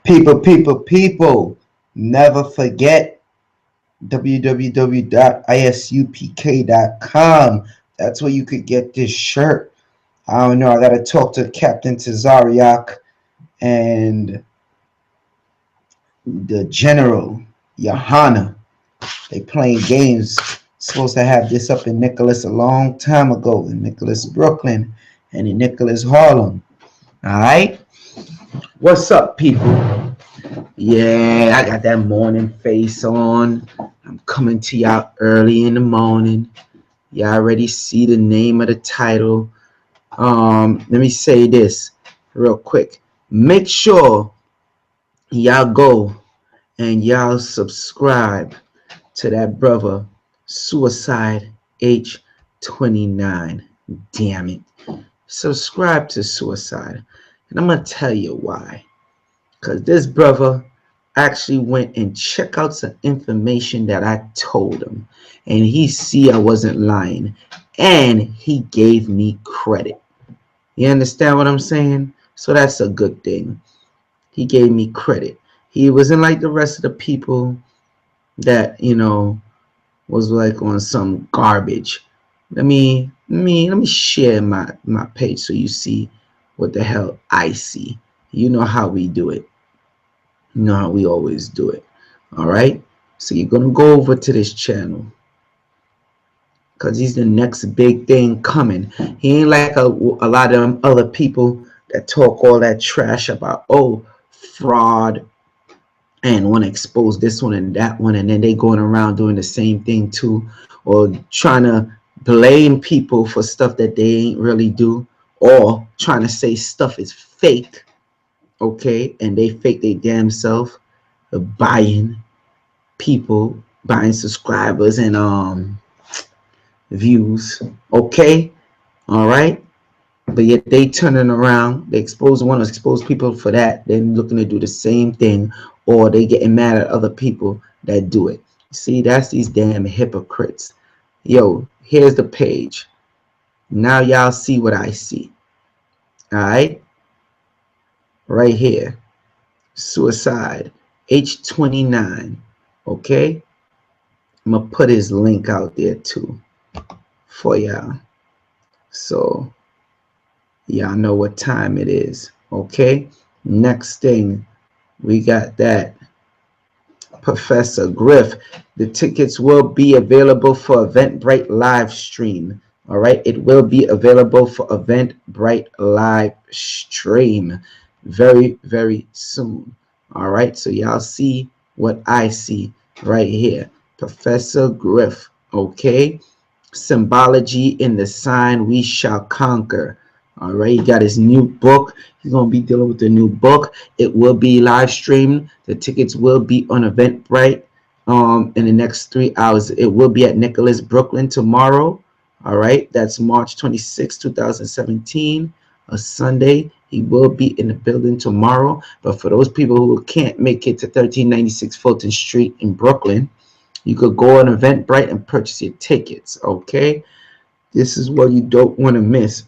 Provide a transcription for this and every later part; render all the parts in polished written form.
People, never forget www.isupk.com. That's where you could get this shirt. I don't know. I got to talk to Captain Tazariak and the General Johanna. They playing games. Supposed to have this up in Nicholas a long time ago, in Nicholas, Brooklyn, and in Nicholas, Harlem. All right. What's up, people? Yeah, I got that morning face on. I'm coming to y'all early in the morning. Y'all already see the name of the title. Let me say this real quick. Make sure y'all go and y'all subscribe to that brother Suicide H29. Damn it. Subscribe to Suicide. And I'm going to tell you why. Because this brother actually went and checked out some information that I told him. And he see I wasn't lying. And he gave me credit. You understand what I'm saying? So that's a good thing. He gave me credit. He wasn't like the rest of the people that, you know, was like on some garbage. Let me share my page so you see what the hell I see. You know how we do it. You know how we always do it. All right. So you're gonna go over to this channel because he's the next big thing coming. He ain't like a lot of them other people that talk all that trash about fraud and want to expose this one and that one, and then they going around doing the same thing too, or trying to blame people for stuff that they ain't really do, or trying to say stuff is fake, okay, and they fake they damn self, buying people, buying subscribers and views, okay, all right. But yet they turning around, they want to expose people for that, then looking to do the same thing, or they getting mad at other people that do it. See, that's these damn hypocrites. Yo, here's the page. Now y'all see what I see. All right, right here, Suicide H29. Okay, I'm gonna put his link out there too for y'all, so y'all know what time it is. Okay, next thing, we got that Professor Griff. The tickets will be available for Eventbrite live stream. All right, it will be available for Eventbrite live stream very, very soon. All right, so y'all see what I see right here. Professor Griff. Okay, symbology in the sign we shall conquer. All right, he got his new book. He's going to be dealing with the new book. It will be live streamed. The tickets will be on Eventbrite in the next 3 hours. It will be at Nicholas, Brooklyn tomorrow. All right, that's March 26, 2017, a Sunday. He will be in the building tomorrow. But for those people who can't make it to 1396 Fulton Street in Brooklyn, you could go on Eventbrite and purchase your tickets. Okay, this is what you don't want to miss.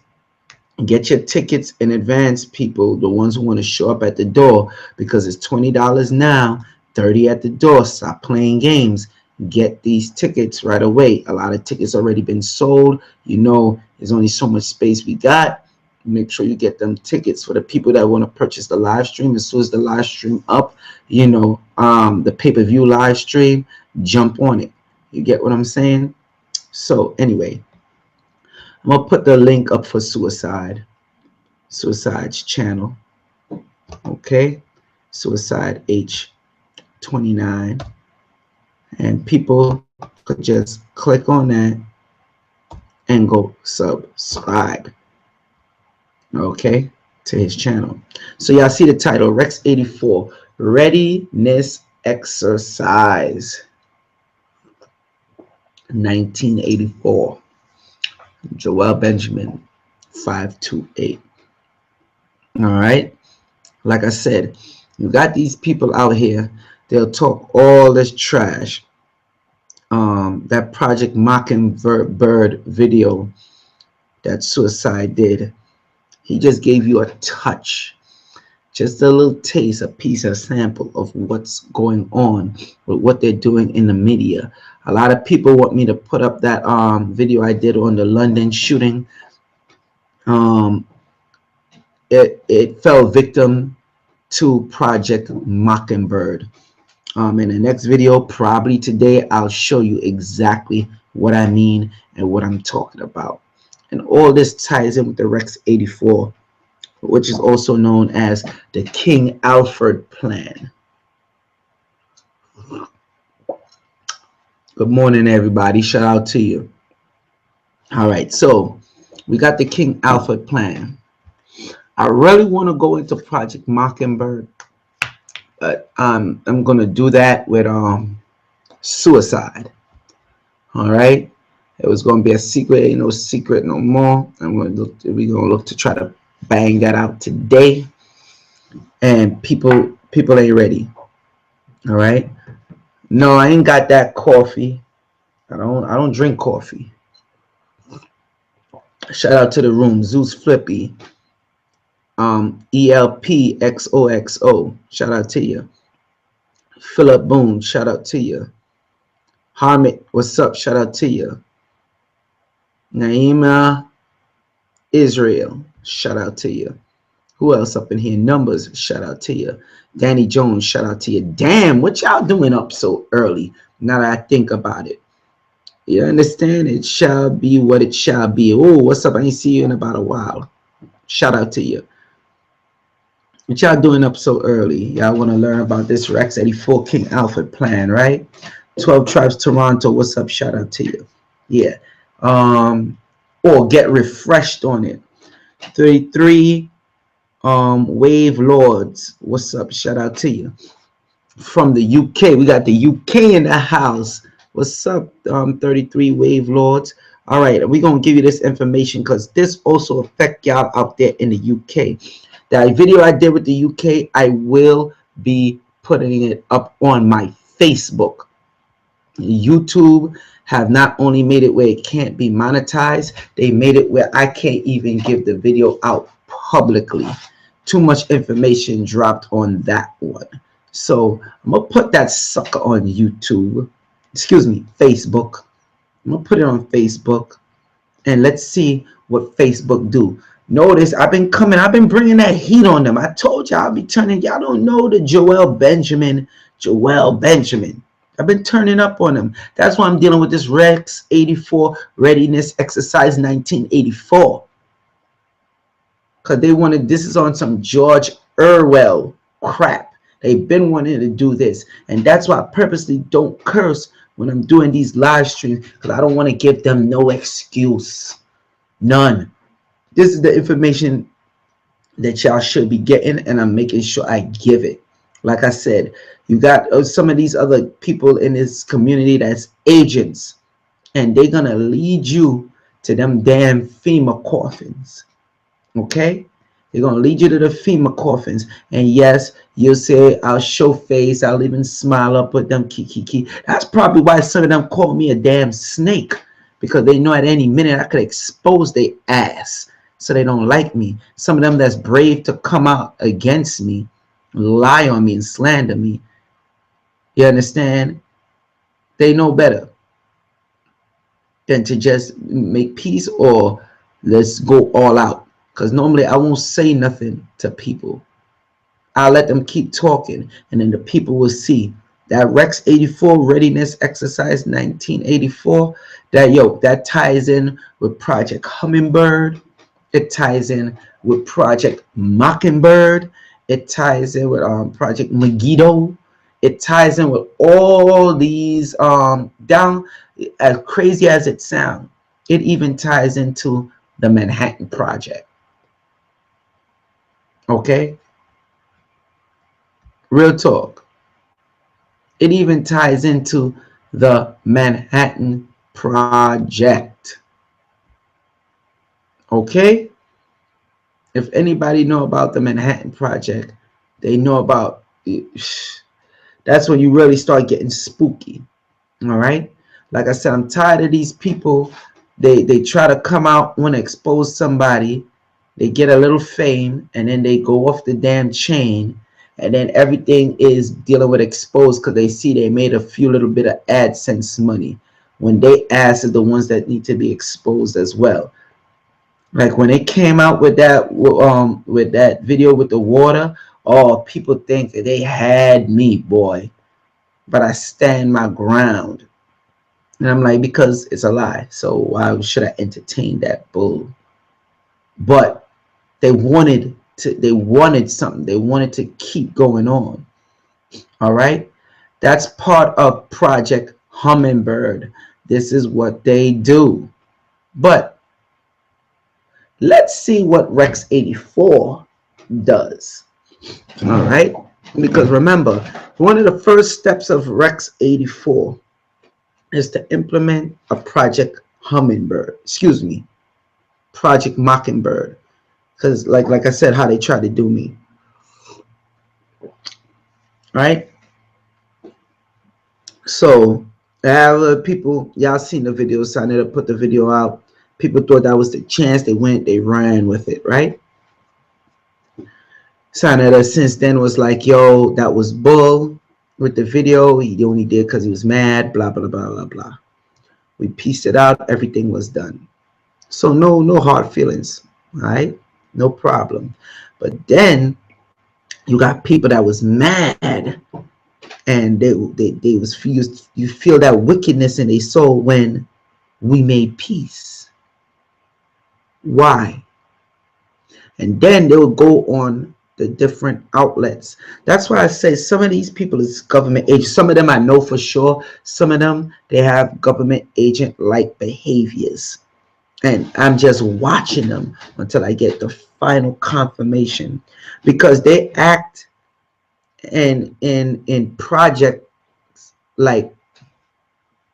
Get your tickets in advance, people, the ones who want to show up at the door, because it's $20 now, $30 at the door. Stop playing games. Get these tickets right away. A lot of tickets already been sold. You know, there's only so much space we got. Make sure you get them tickets. For the people that want to purchase the live stream, as soon as the live stream up, you know, the pay-per-view live stream, jump on it. You get what I'm saying? So anyway, I'm gonna put the link up for Suicide's channel. Okay, Suicide H29, and people could just click on that and go subscribe, okay, to his channel. So y'all see the title, Rex 84, Readiness Exercise, 1984. Joel Benjamin 528. All right, like I said, you got these people out here, they'll talk all this trash. That Project Mockingbird video that Suicide did, He just gave you a touch, just a little taste, a piece, a sample of what's going on with what they're doing in the media. A lot of people want me to put up that video I did on the London shooting. It fell victim to Project Mockingbird. In the next video, probably today, I'll show you exactly what I mean and what I'm talking about. And all this ties in with the Rex 84, which is also known as the King Alfred Plan. Good morning, everybody. Shout out to you. All right, so we got the King Alfred Plan. I really want to go into Project Mockingbird, but I'm going to do that with suicide. All right, it was going to be a secret. Ain't no secret no more. We're going to look to try to bang that out today, and people ain't ready. All right, no, I ain't got that coffee. I don't drink coffee. Shout out to the room, Zeus Flippy, ELPXOXO, shout out to you. Philip Boone, shout out to you. Harmit, what's up? Shout out to you. Naima Israel, shout out to you. Who else up in here? Numbers, shout out to you. Danny Jones, shout out to you. Damn, what y'all doing up so early? Now that I think about it. You understand? It shall be what it shall be. Oh, what's up? I ain't see you in about a while. Shout out to you. What y'all doing up so early? Y'all want to learn about this Rex 84 King Alfred Plan, right? 12 Tribes Toronto, what's up? Shout out to you. Yeah. Or get refreshed on it. 33 Wave Lords, what's up? Shout out to you. From the UK, we got the UK in the house. What's up, 33 Wave Lords? All right, we're going to give you this information because this also affect y'all out there in the UK. That video I did with the UK, I will be putting it up on my Facebook. YouTube have not only made it where it can't be monetized, they made it where I can't even give the video out publicly. Too much information dropped on that one. So I'm going to put that sucker on YouTube. Excuse me, Facebook. I'm going to put it on Facebook. And let's see what Facebook do. Notice I've been bringing that heat on them. I told y'all I'll be turning. Y'all don't know the Joel Benjamin. I've been turning up on them. That's why I'm dealing with this Rex 84 Readiness Exercise 1984. Because they wanted, this is on some George Orwell crap. They've been wanting to do this. And that's why I purposely don't curse when I'm doing these live streams. Because I don't want to give them no excuse. None. This is the information that y'all should be getting, and I'm making sure I give it. Like I said, you got some of these other people in this community that's agents, and they're gonna lead you to them damn FEMA coffins. Okay, they're gonna lead you to the FEMA coffins, and yes, you'll say I'll show face, I'll even smile up with them kiki. That's probably why some of them call me a damn snake, because they know at any minute I could expose their ass. So they don't like me. Some of them that's brave to come out against me, lie on me and slander me. You understand? They know better than to just make peace or let's go all out. Because normally I won't say nothing to people. I'll let them keep talking, and then the people will see that Rex 84 Readiness Exercise 1984. That ties in with Project Hummingbird. It ties in with Project Mockingbird. It ties in with Project Megiddo. It ties in with all these down, as crazy as it sounds. It even ties into the Manhattan Project. Okay? Real talk. It even ties into the Manhattan Project. Okay? If anybody know about the Manhattan Project, they know about it. That's when you really start getting spooky. All right? Like I said, I'm tired of these people. They try to come out, want to expose somebody They get a little fame, and then they go off the damn chain, and then everything is dealing with exposed because they see they made a few little bit of AdSense money, when they ass are the ones that need to be exposed as well. Like when it came out with that video with the water, oh, people think that they had me, boy, but I stand my ground. And I'm like, because it's a lie, so why should I entertain that bull? But they wanted something. They wanted to keep going on. All right, that's part of Project Hummingbird. This is what they do. But let's see what Rex 84 does. All right, because remember, one of the first steps of Rex 84 is to implement a Project Hummingbird. Excuse me, Project Mockingbird. Because like I said, how they try to do me. Right? So people, y'all seen the video, so I need to put the video out. People thought that was the chance. They ran with it, right? Sanada since then was like, yo, that was bull with the video. He only did because he was mad, blah, blah, blah, blah, blah. We pieced it out. Everything was done. So no hard feelings, right? No problem. But then you got people that was mad, and they was fused. You feel that wickedness in their soul when we made peace. Why? And then they will go on the different outlets. That's why I say some of these people is government agents. Some of them I know for sure. Some of them, they have government agent like behaviors, and I'm just watching them until I get the final confirmation, because they act in projects like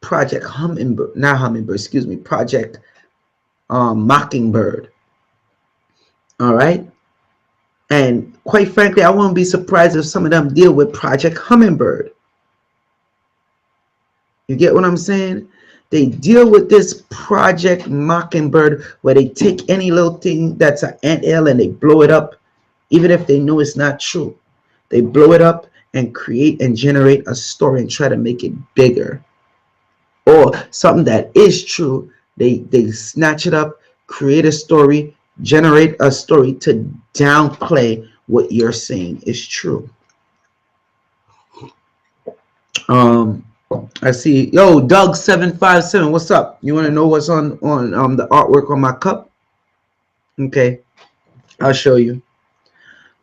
Project Hummingbird, not Hummingbird, excuse me, Project Mockingbird. All right, and quite frankly, I won't be surprised if some of them deal with Project Hummingbird. You get what I'm saying? They deal with this Project Mockingbird, where they take any little thing that's an anthill and they blow it up, even if they know it's not true. They blow it up and create and generate a story and try to make it bigger. Or something that is true, they snatch it up, create a story, generate a story to downplay what you're saying is true. I see, yo, Doug 757, what's up? You want to know what's on the artwork on my cup? Okay, I'll show you.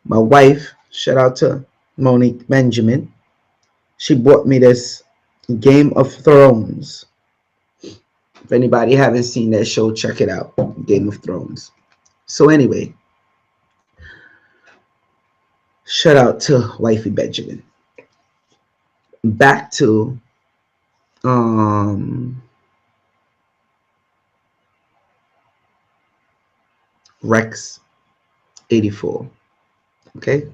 My wife, shout out to Monique Benjamin, she bought me this Game of Thrones. If anybody haven't seen that show, check it out, Game of Thrones. So anyway, shout out to Wifey Benjamin. Back to Rex 84. Okay,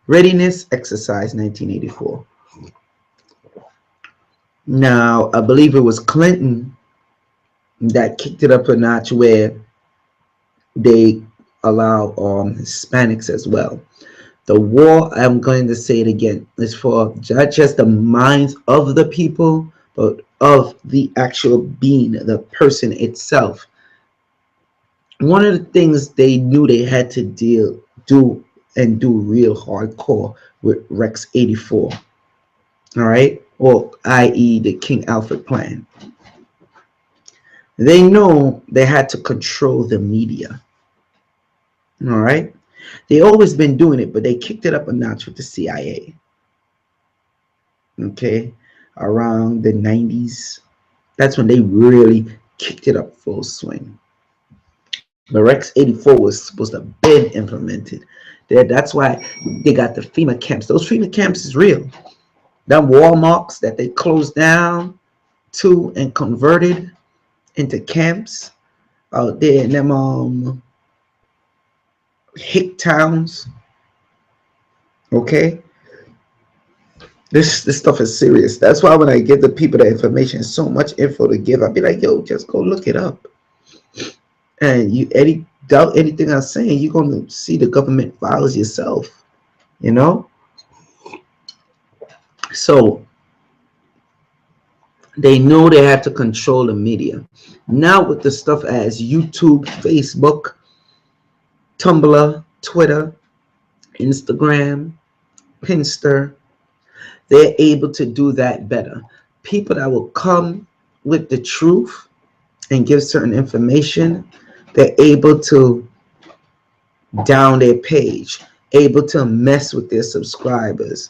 Readiness Exercise 1984. Now, I believe it was Clinton that kicked it up a notch, where they allow Hispanics as well. The war, I'm going to say it again, is for not just the minds of the people, but of the actual being, the person itself. One of the things they knew they had to do real hardcore with Rex 84. All right, or i.e. the King Alfred plan. They know they had to control the media. All right, they always been doing it, but they kicked it up a notch with the CIA. Okay, around the 90s, that's when they really kicked it up full swing. But Rex 84 was supposed to have been implemented. That's why they got the FEMA camps. Those FEMA camps is real. That Walmarts that they closed down to and converted into camps out there in them hick towns. Okay, this stuff is serious. That's why when I give the people the information, so much info to give, I'll be like, yo, just go look it up. And doubt anything I'm saying, you're going to see the government files yourself, you know? So they know they had to control the media. Now with the stuff as YouTube, Facebook, Tumblr, Twitter, Instagram, Pinster, they're able to do that better. People that will come with the truth and give certain information, they're able to down their page, able to mess with their subscribers.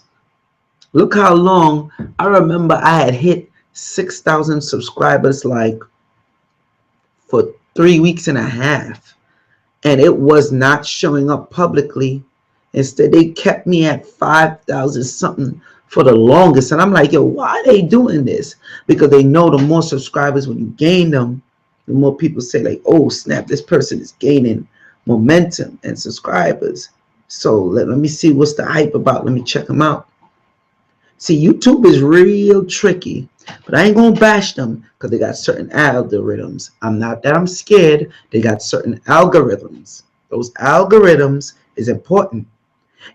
Look how long, I remember I had hit 6,000 subscribers like for 3 weeks and a half, and it was not showing up publicly. Instead, they kept me at 5,000 something for the longest. And I'm like, yo, why are they doing this? Because they know the more subscribers, when you gain them, the more people say like, oh snap, this person is gaining momentum and subscribers. So let me see what's the hype about. Let me check them out. See, YouTube is real tricky, but I ain't gonna bash them because they got certain algorithms. I'm not that I'm scared. They got certain algorithms. Those algorithms is important.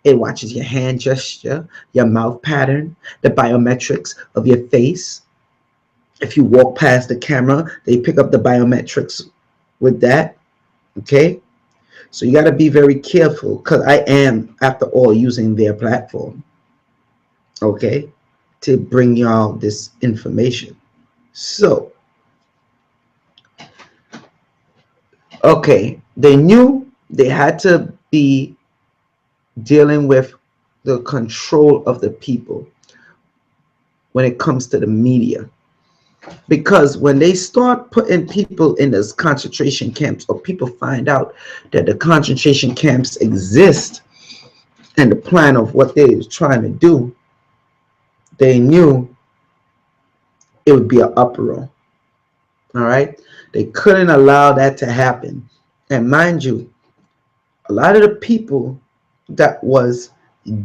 It watches your hand gesture, your mouth pattern, the biometrics of your face. If you walk past the camera, they pick up the biometrics with that. Okay? So you got to be very careful because I am, after all, using their platform. Okay? To bring y'all this information. So, okay, they knew they had to be dealing with the control of the people when it comes to the media, because when they start putting people in those concentration camps, or people find out that the concentration camps exist and the plan of what they was trying to do, they knew it would be an uproar. All right, they couldn't allow that to happen. And mind you, a lot of the people that was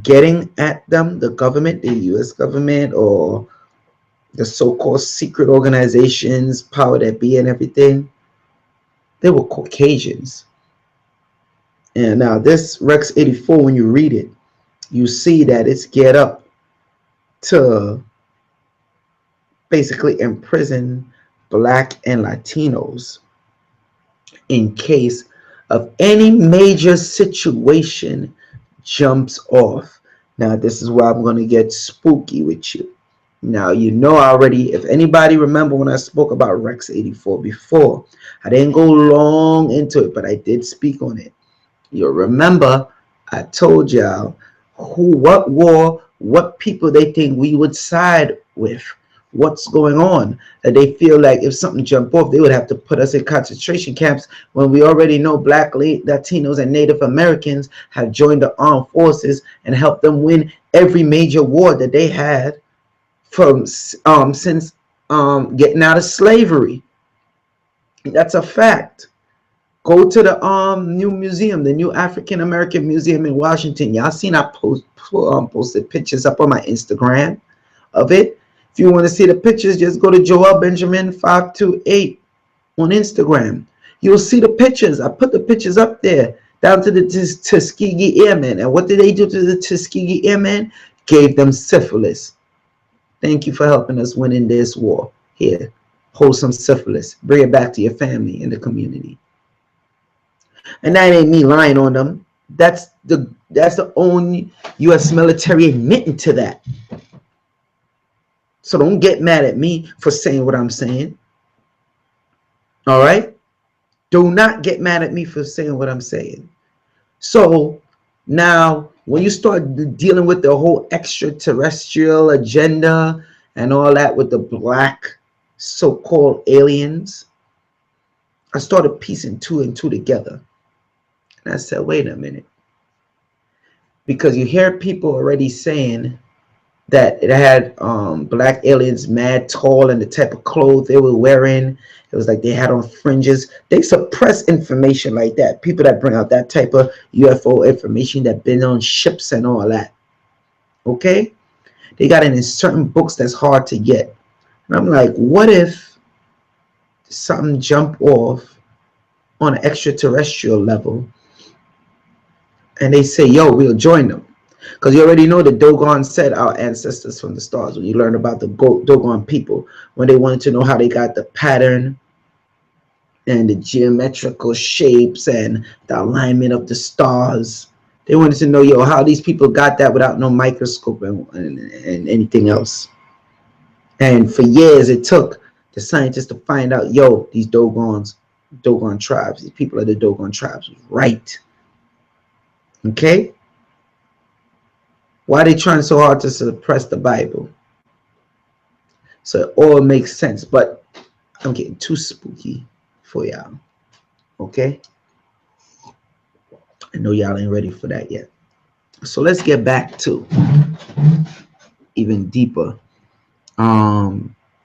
getting at them, the government, the US government, or the so-called secret organizations, power that be and everything, they were Caucasians. And now this Rex 84, when you read it, you see that it's geared up to basically imprison Black and Latinos in case of any major situation jumps off. Now this is where I'm going to get spooky with you. Now, you know already, if anybody remember when I spoke about Rex 84 before, I didn't go long into it, but I did speak on it. You'll remember I told y'all who, what war, what people they think we would side with, what's going on, that they feel like if something jumped off, they would have to put us in concentration camps, when we already know Black, Latinos, and Native Americans have joined the armed forces and helped them win every major war that they had from since getting out of slavery. That's a fact. Go to the new museum, the new African American Museum in Washington. Y'all seen I posted pictures up on my Instagram of it. If you want to see the pictures, just go to joelbenjamin528 on Instagram. You'll see the pictures. I put the pictures up there, down to the Tuskegee Airmen. And what did they do to the Tuskegee Airmen? Gave them syphilis. Thank you for helping us win in this war. Here, hold some syphilis. Bring it back to your family and the community. And that ain't me lying on them. That's the only U.S. military admitting to that. So don't get mad at me for saying what I'm saying. All right? Do not get mad at me for saying what I'm saying. So now, when you start dealing with the whole extraterrestrial agenda and all that with the Black so-called aliens, I started piecing two and two together. And I said, wait a minute. Because you hear people already saying that it had Black aliens mad tall, and the type of clothes they were wearing, it was like they had on fringes. They suppress information like that. People that bring out that type of UFO information, that been on ships and all that. Okay? They got it in certain books that's hard to get. And I'm like, what if something jump off on an extraterrestrial level, and they say, yo, we'll join them. Because you already know the Dogon said our ancestors from the stars. When you learn about the Dogon people, when they wanted to know how they got the pattern and the geometrical shapes and the alignment of the stars, they wanted to know, yo, how these people got that without no microscope and anything else. And for years, it took the scientists to find out, yo, these Dogon tribes, these people of the Dogon tribes was right. Okay? Why are they trying so hard to suppress the Bible? So it all makes sense, but I'm getting too spooky for y'all. Okay? I know y'all ain't ready for that yet. So let's get back to even deeper.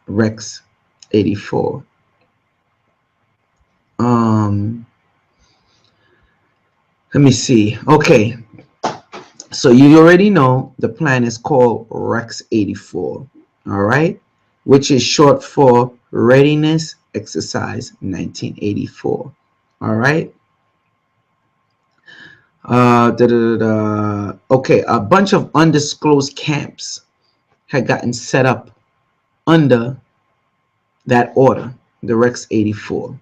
Rex 84. Let me see. Okay. So you already know the plan is called Rex 84. All right. Which is short for Readiness Exercise 1984. All right. Okay, a bunch of undisclosed camps had gotten set up under that order, the Rex 84.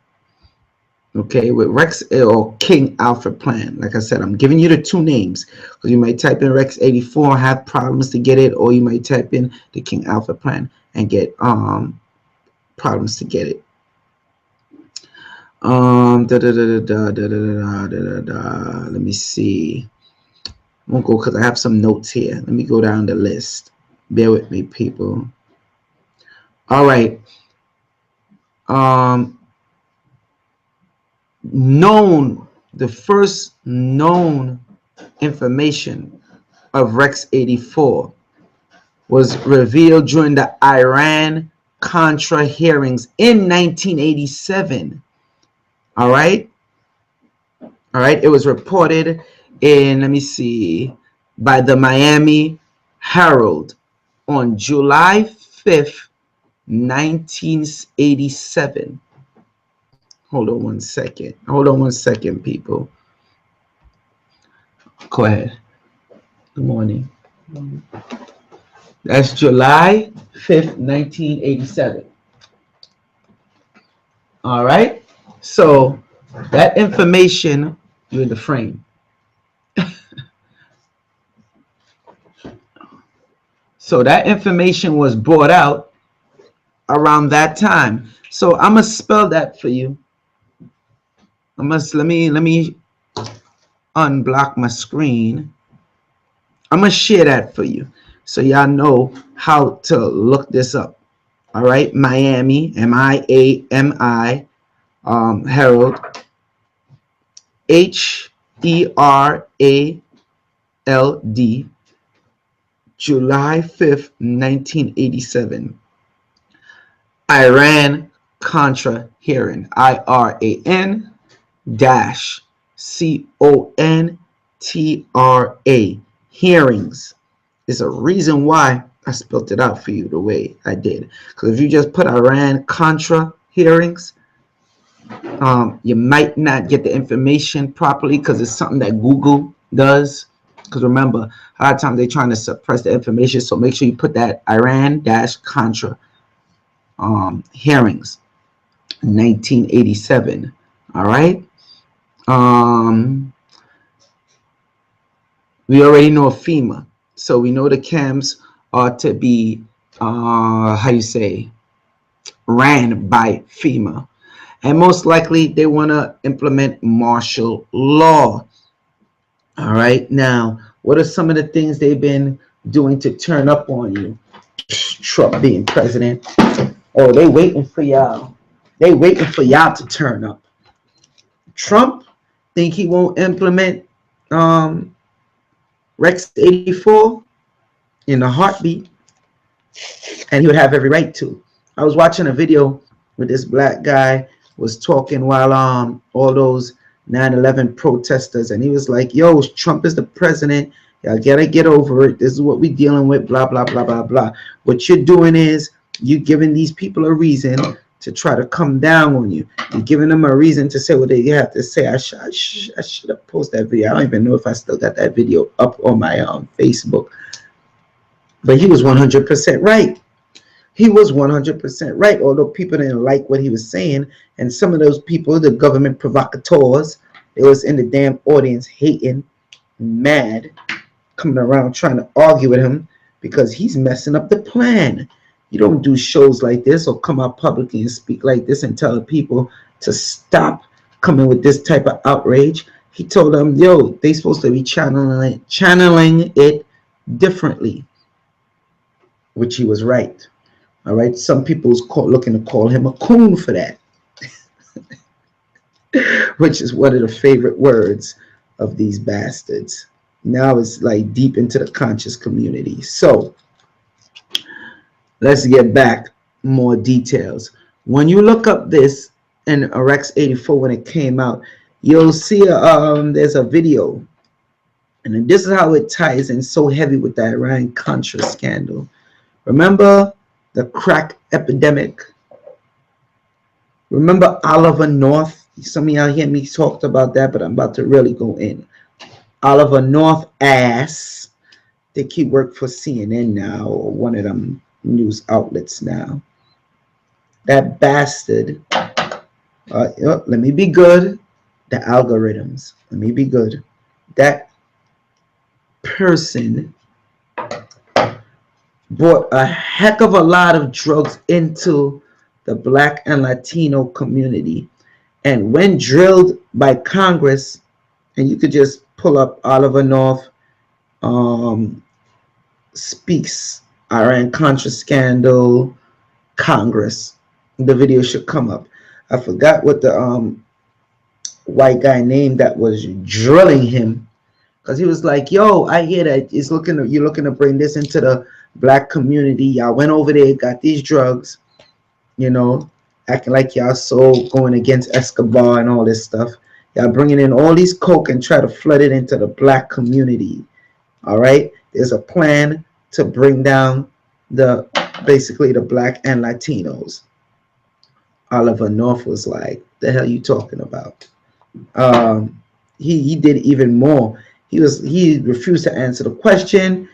Okay, with Rex or King Alfred plan. Like I said, I'm giving you the two names because you might type in Rex 84 and have problems to get it, or you might type in the King Alfred plan and get problems to get it. Let me see. I won't go because I have some notes here. Let me go down the list. Bear with me, people. All right. The first known information of Rex 84 was revealed during the Iran-Contra hearings in 1987. All right. It was reported in, let me see, by the Miami Herald on July 5th, 1987. Hold on one second, people. Go ahead. Good morning. That's July 5th, 1987. All right. So that information, you're in the frame. So that information was brought out around that time. So I'm gonna spell that for you. Let me unblock my screen. I'm gonna share that for you so y'all know how to look this up. All right, Miami, M-I-A-M-I, Herald, H-E-R-A-L-D, July 5th, 1987. Iran-Contra hearing, IRAN-CONTRA hearings. There's a reason why I spelled it out for you the way I did. Because if you just put Iran-Contra hearings, you might not get the information properly because it's something that Google does. Because remember, a lot of times they're trying to suppress the information, so make sure you put that Iran-Contra hearings, 1987. All right. We already know FEMA, so we know the camps are to be ran by FEMA, and most likely they want to implement martial law. All right. Now, what are some of the things they've been doing to turn up on you? Trump being president. Oh, they waiting for y'all. They waiting for y'all to turn up. Trump think he won't implement Rex 84 in a heartbeat, and he would have every right to. I was watching a video where this black guy was talking while all those 9/11 protesters, and he was like, yo, Trump is the president, y'all gotta get over it, this is what we're dealing with, blah blah blah blah blah. What you're doing is you giving these people a reason to try to come down on you. You're giving them a reason to say what they have to say. I should have posted that video. I don't even know if I still got that video up on my Facebook. But he was 100% right. He was 100% right, although people didn't like what he was saying. And some of those people, the government provocateurs, they was in the damn audience hating, mad, coming around trying to argue with him because he's messing up the plan. You don't do shows like this or come out publicly and speak like this and tell the people to stop coming with this type of outrage. He told them, yo, they supposed to be channeling it differently, which he was right. All right, some people's looking to call him a coon for that, which is one of the favorite words of these bastards. Now it's like deep into the conscious community. So let's get back more details. When you look up this in Rex 84 when it came out, you'll see there's a video, and this is how it ties in so heavy with the Iran-Contra scandal. Remember the crack epidemic? Remember Oliver North? Some of y'all hear me talked about that, but I'm about to really go in. Oliver North ass. They keep work for CNN now, or one of them news outlets now. That bastard. Let me be good. The algorithms. Let me be good. That person brought a heck of a lot of drugs into the Black and Latino community. And when drilled by Congress, and you could just pull up Oliver North speaks Iran-Contra scandal, Congress. The video should come up. I forgot what the white guy named that was drilling him, because he was like, yo, I hear that you're looking to bring this into the Black community. Y'all went over there, got these drugs, you know, acting like y'all so going against Escobar and all this stuff. Y'all bringing in all these coke and try to flood it into the Black community. All right, there's a plan to bring down basically the Black and Latinos. Oliver North was like, the hell you talking about? He did even more. He refused to answer the question.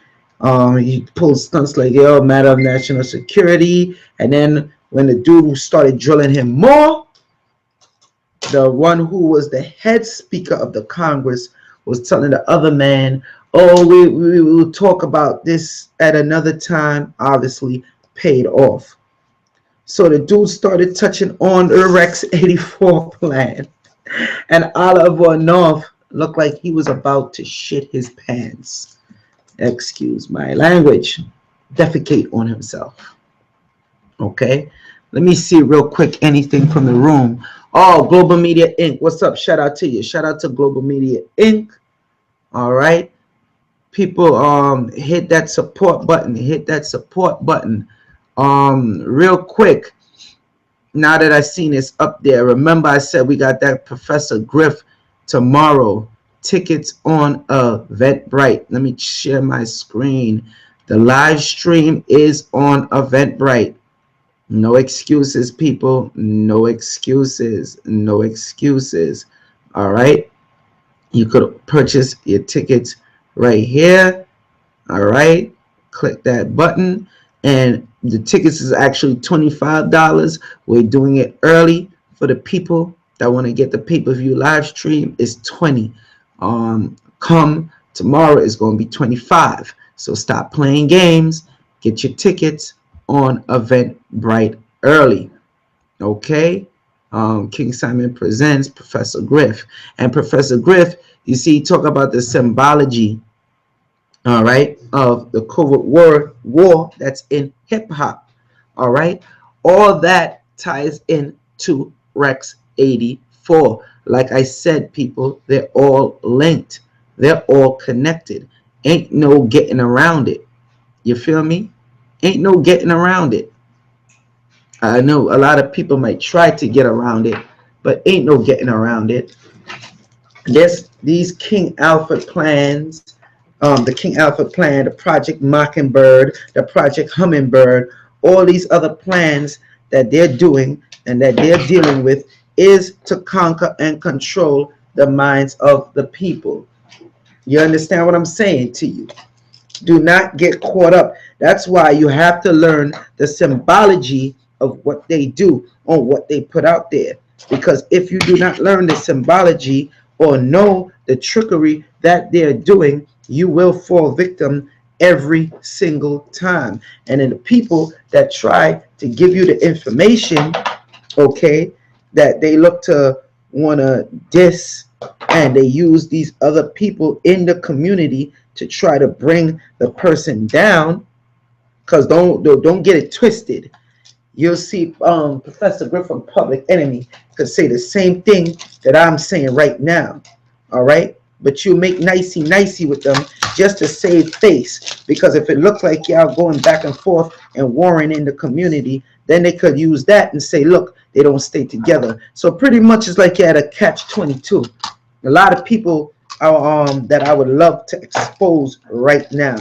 He pulled stunts like, yo, matter of national security. And then when the dude who started drilling him more, the one who was the head speaker of the Congress was telling the other man, oh, we will talk about this at another time. Obviously paid off. So the dude started touching on the Rex 84 plan. And Oliver North looked like he was about to shit his pants. Excuse my language. Defecate on himself. Okay. Let me see real quick anything from the room. Oh, Global Media Inc. What's up? Shout out to you. Shout out to Global Media Inc. All right. People, hit that support button. Hit that support button. Real quick. Now that I seen this up there, remember I said we got that Professor Griff tomorrow. Tickets on Eventbrite. Let me share my screen. The live stream is on Eventbrite. No excuses, people. No excuses. No excuses. All right. You could purchase your tickets right here. All right. Click that button. And the tickets is actually $25. We're doing it early for the people that want to get the pay-per-view live stream. Is $20. Come tomorrow is going to be $25. So stop playing games. Get your tickets on Eventbrite early. Okay. King Simon presents Professor Griff. And Professor Griff, you see, talk about the symbology, all right, of the covert war that's in hip-hop. All right. All that ties into Rex 84. Like I said, people, they're all linked. They're all connected. Ain't no getting around it. You feel me? Ain't no getting around it. I know a lot of people might try to get around it, but ain't no getting around it. These King Alfred plans, the King Alfred plan, the Project Mockingbird, the Project Hummingbird, all these other plans that they're doing and that they're dealing with is to conquer and control the minds of the people. You understand what I'm saying to you? Do not get caught up. That's why you have to learn the symbology of what they do on what they put out there. Because if you do not learn the symbology or know the trickery that they're doing, you will fall victim every single time. And then the people that try to give you the information, okay, that they look to want to diss, and they use these other people in the community to try to bring the person down. Because don't get it twisted. You'll see Professor Griffin, Public Enemy, could say the same thing that I'm saying right now. All right, but you make nicey with them just to save face, because if it looks like y'all going back and forth and warring in the community, then they could use that and say, look, they don't stay together. So pretty much it's like you had a catch-22. A lot of people are, that I would love to expose right now.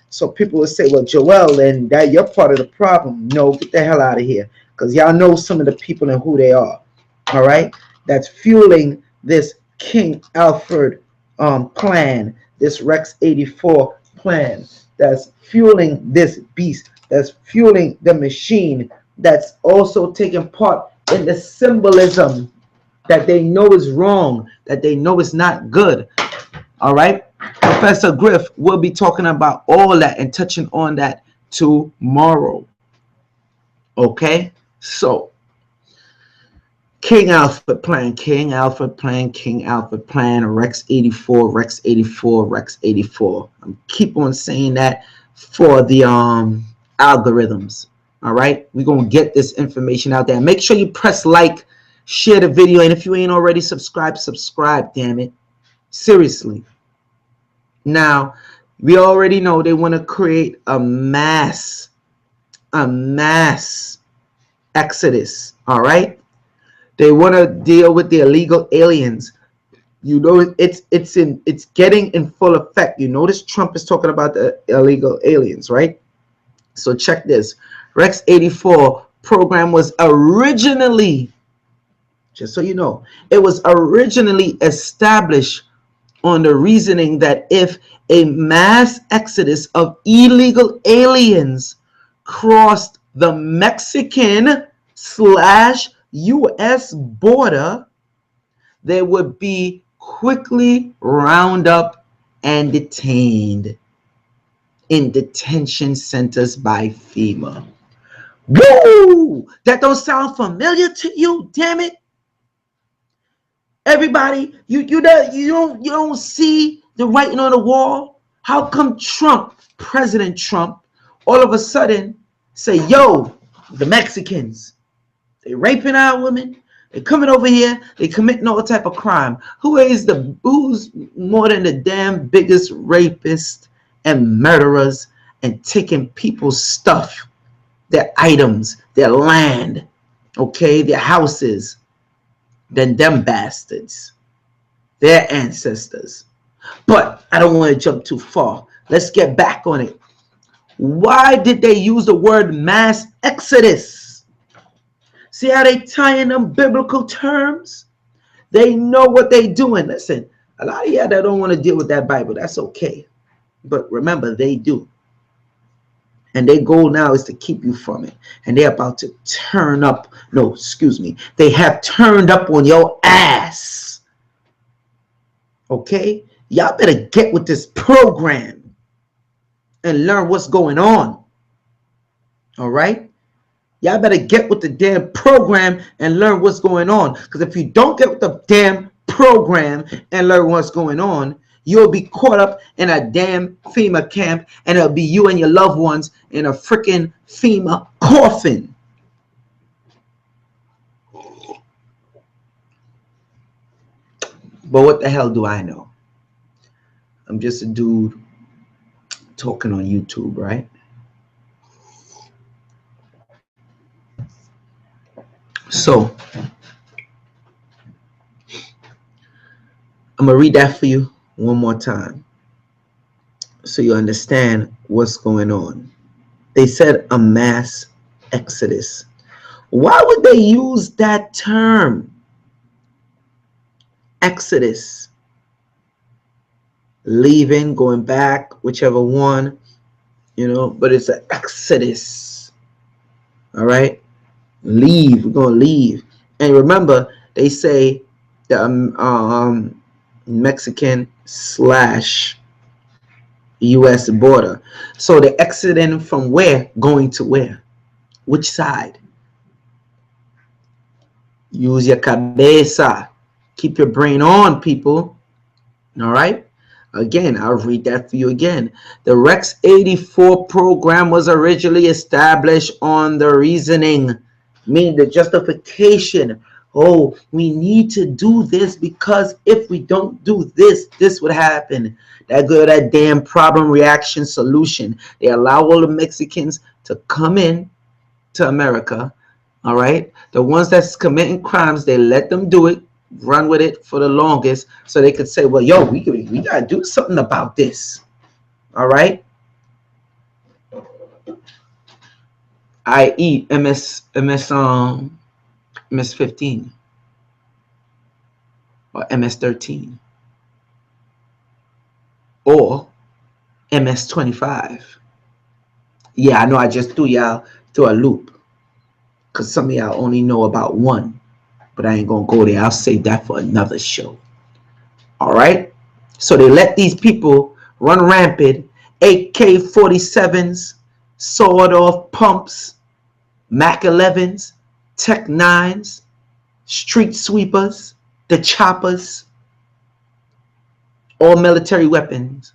So people will say, well, Joel, and that you're part of the problem. No, get the hell out of here, because y'all know some of the people and who they are. All right, that's fueling this King Alfred plan, this Rex 84 plan, that's fueling this beast, that's fueling the machine, that's also taking part in the symbolism that they know is wrong, that they know is not good. All right, Professor Griff will be talking about all that and touching on that tomorrow. Okay, so King Alfred plan, King Alfred plan, King Alfred plan, Rex 84, Rex 84, Rex 84. I'm keep on saying that for the algorithms. All right, we're gonna get this information out there. Make sure you press like, share the video, and if you ain't already subscribed, subscribe, damn it. Seriously. Now, we already know they want to create a mass exodus. All right, they want to deal with the illegal aliens. You know, it's getting in full effect. You notice Trump is talking about the illegal aliens, right? So check this. Rex 84 program was originally, just so you know, it was originally established on the reasoning that if a mass exodus of illegal aliens crossed the Mexican/US border, they would be quickly rounded up and detained in detention centers by FEMA. Woo! That don't sound familiar to you, damn it. Everybody, you don't see the writing on the wall? How come Trump, President Trump, all of a sudden say, yo, the Mexicans, they raping our women, they coming over here, they committing all type of crime. Who's more than the damn biggest rapist and murderers and taking people's stuff, their items, their land, okay, their houses, than them bastards, their ancestors? But I don't want to jump too far. Let's get back on it. Why did they use the word mass exodus? See how they tie in them biblical terms? They know what they're doing. Listen, a lot of y'all that don't want to deal with that Bible, that's okay. But remember, they do. And their goal now is to keep you from it. And they're about to turn up. No, excuse me. They have turned up on your ass. Okay? Y'all better get with this program and learn what's going on. All right? Y'all better get with the damn program and learn what's going on. Because if you don't get with the damn program and learn what's going on, you'll be caught up in a damn FEMA camp, and it'll be you and your loved ones in a freaking FEMA coffin. But what the hell do I know? I'm just a dude talking on YouTube, right? So I'm gonna read that for you one more time so you understand what's going on. They said a mass exodus. Why would they use that term? Exodus. Leaving, going back, whichever one, but it's an exodus. All right? Leave. We're going to leave. And remember, they say the Mexican / U.S. border. So they're exiting from where? Going to where? Which side? Use your cabeza. Keep your brain on, people. All right? Again, I'll read that for you again. The Rex 84 program was originally established on the reasoning, meaning the justification. Oh, we need to do this because if we don't do this, this would happen. That damn problem, reaction, solution. They allow all the Mexicans to come in to America. All right? The ones that's committing crimes, they let them do it, run with it for the longest, so they could say, well, yo, we gotta do something about this. All right? I.e. MS-15 or MS-13 or MS-25. Yeah, I know I just threw y'all through a loop because some of y'all only know about one, but I ain't gonna go there. I'll save that for another show. All right? So they let these people run rampant. AK-47s, sawed-off pumps, Mac 11s, Tech 9s, street sweepers, the choppers, all military weapons.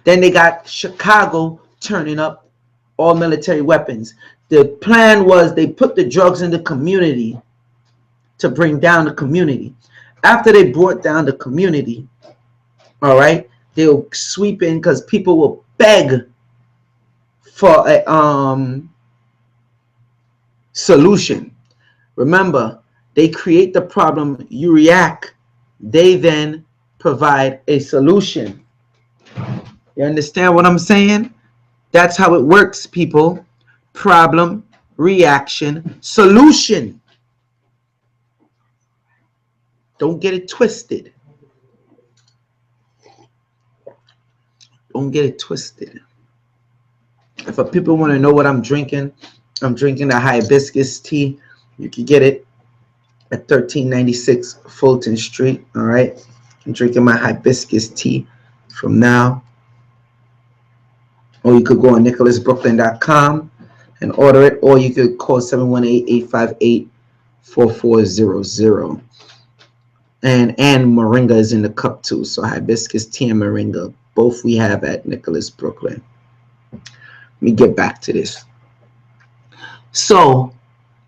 Then they got Chicago turning up, all military weapons. The plan was they put the drugs in the community to bring down the community. After they brought down the community, all right, they'll sweep in because people will beg for a solution. Remember, they create the problem, you react, they then provide a solution. You understand what I'm saying? That's how it works, people. Problem, reaction, solution. Don't get it twisted. Don't get it twisted. If people want to know what I'm drinking the hibiscus tea. You can get it at 1396 Fulton Street. All right. I'm drinking my hibiscus tea from now. Or you could go on nicholasbrooklyn.com and order it, or you could call 718-858-4400. And moringa is in the cup too. So hibiscus tea and moringa, both we have at Nicholas Brooklyn. Let me get back to this. So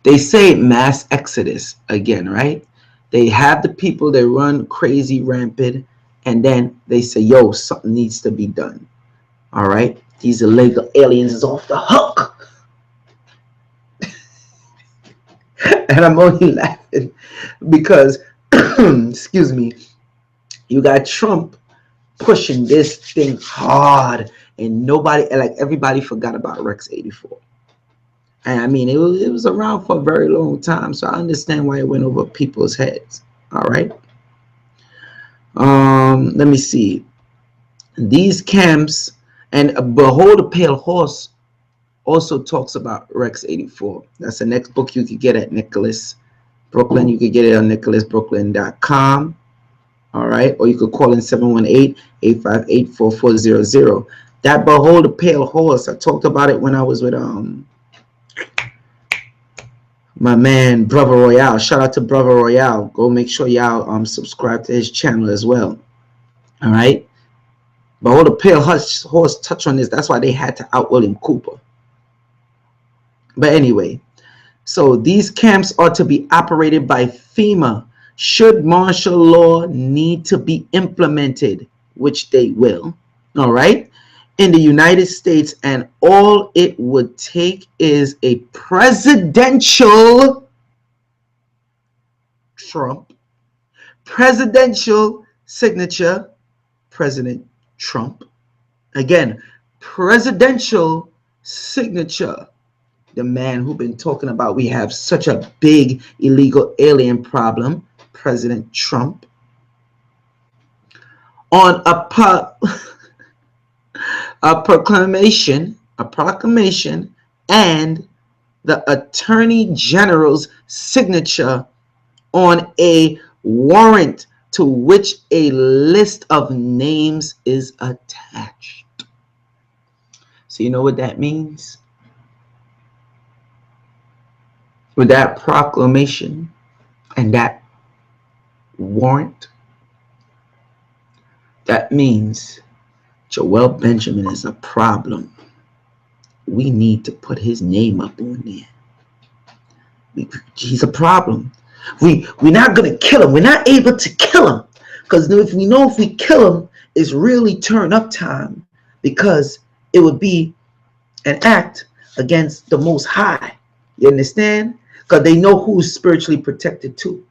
they say mass exodus again, right? They have the people that run crazy, rampant, and then they say, yo, something needs to be done. All right? These illegal aliens is off the hook. And I'm only laughing because, excuse me, you got Trump pushing this thing hard, and everybody forgot about Rex 84. And I mean, it was around for a very long time, so I understand why it went over people's heads. All right. Let me see. These camps, and Behold a Pale Horse also talks about Rex 84. That's the next book you could get at Nicholas Brooklyn. You could get it on nicholasbrooklyn.com. All right. Or you could call in 718-858-4400. That Behold a Pale Horse, I talked about it when I was with my man Brother Royale. Shout out to Brother Royale. Go make sure y'all subscribe to his channel as well. All right. Behold a Pale Horse touch on this. That's why they had to out William Cooper. But anyway, so these camps are to be operated by FEMA should martial law need to be implemented, which they will. All right. In the United States, and all it would take is a presidential presidential signature, President Trump. Again, presidential signature, the man who been talking about we have such a big illegal alien problem, President Trump, on a proclamation, and the Attorney General's signature on a warrant to which a list of names is attached. So you know what that means? With that proclamation and that warrant, that means Joel Benjamin is a problem. We need to put his name up on there. He's a problem. We're not going to kill him. We're not able to kill him. Because if we kill him, it's really turn up time. Because it would be an act against the Most High. You understand? Because they know who's spiritually protected too.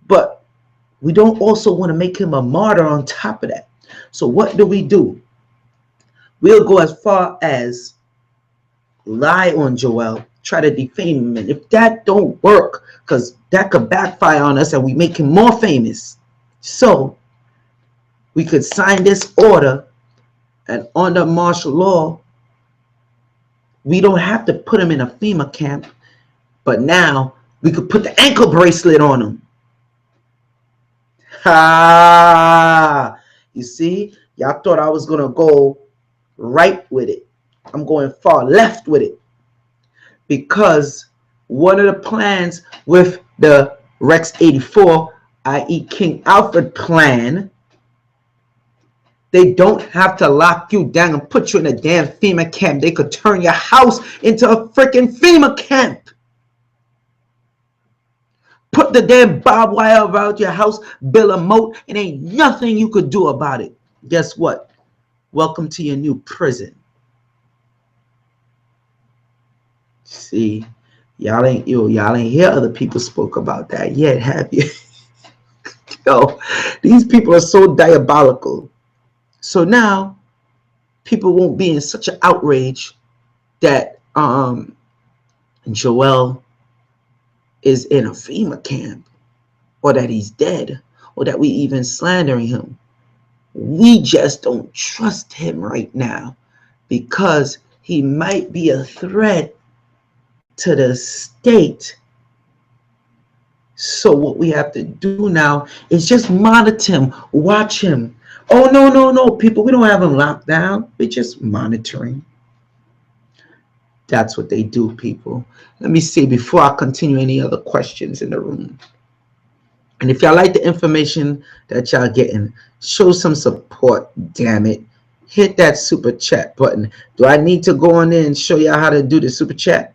But we don't also want to make him a martyr on top of that. So what do? We'll go as far as lie on Joel, try to defame him. And if that don't work, because that could backfire on us and we make him more famous. So we could sign this order, and under martial law, we don't have to put him in a FEMA camp, but now we could put the ankle bracelet on him. Ha! You see, y'all thought I was gonna go right with it. I'm going far left with it, because one of the plans with the Rex 84, i.e. King Alfred plan, they don't have to lock you down and put you in a damn FEMA camp. They could turn your house into a freaking FEMA camp. Put the damn barbed wire around your house, build a moat, and ain't nothing you could do about it. Guess what? Welcome to your new prison. See, y'all ain't hear other people spoke about that yet, have you? Yo, these people are so diabolical. So now people won't be in such an outrage that Joel is in a FEMA camp, or that he's dead, or that we even slandering him. We just don't trust him right now, because he might be a threat to the state. So what we have to do now is just monitor him, watch him. Oh, no, people, we don't have him locked down. We're just monitoring. That's what they do, people. Let me see before I continue, any other questions in the room. And if y'all like the information that y'all getting, show some support, damn it. Hit that super chat button. Do I need to go on there and show y'all how to do the super chat?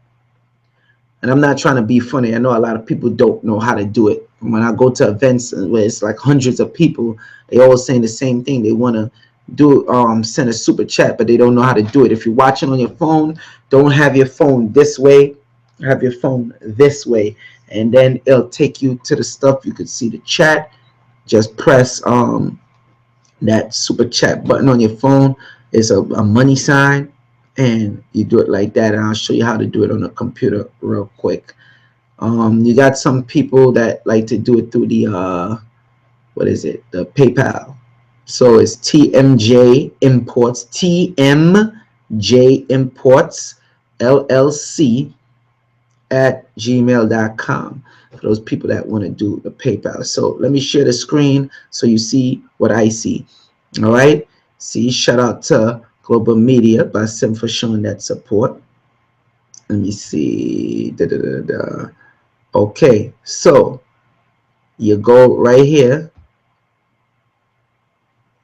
And I'm not trying to be funny. I know a lot of people don't know how to do it. When I go to events where it's like hundreds of people, they always saying the same thing. They want to do send a super chat, but they don't know how to do it. If you're watching on your phone, don't have your phone this way. Have your phone this way, and then it'll take you to the stuff. You could see the chat. Just press that super chat button on your phone. It's a money sign, and you do it like that, and I'll show you how to do it on a computer real quick. You got some people that like to do it through the what is it, the PayPal. So it's TMJ Imports, TMJ Imports LLC at gmail.com, for those people that want to do the PayPal. So let me share the screen so you see what I see. All right, see, shout out to Global Media by Sim for showing that support. Let me see. Okay, so you go right here,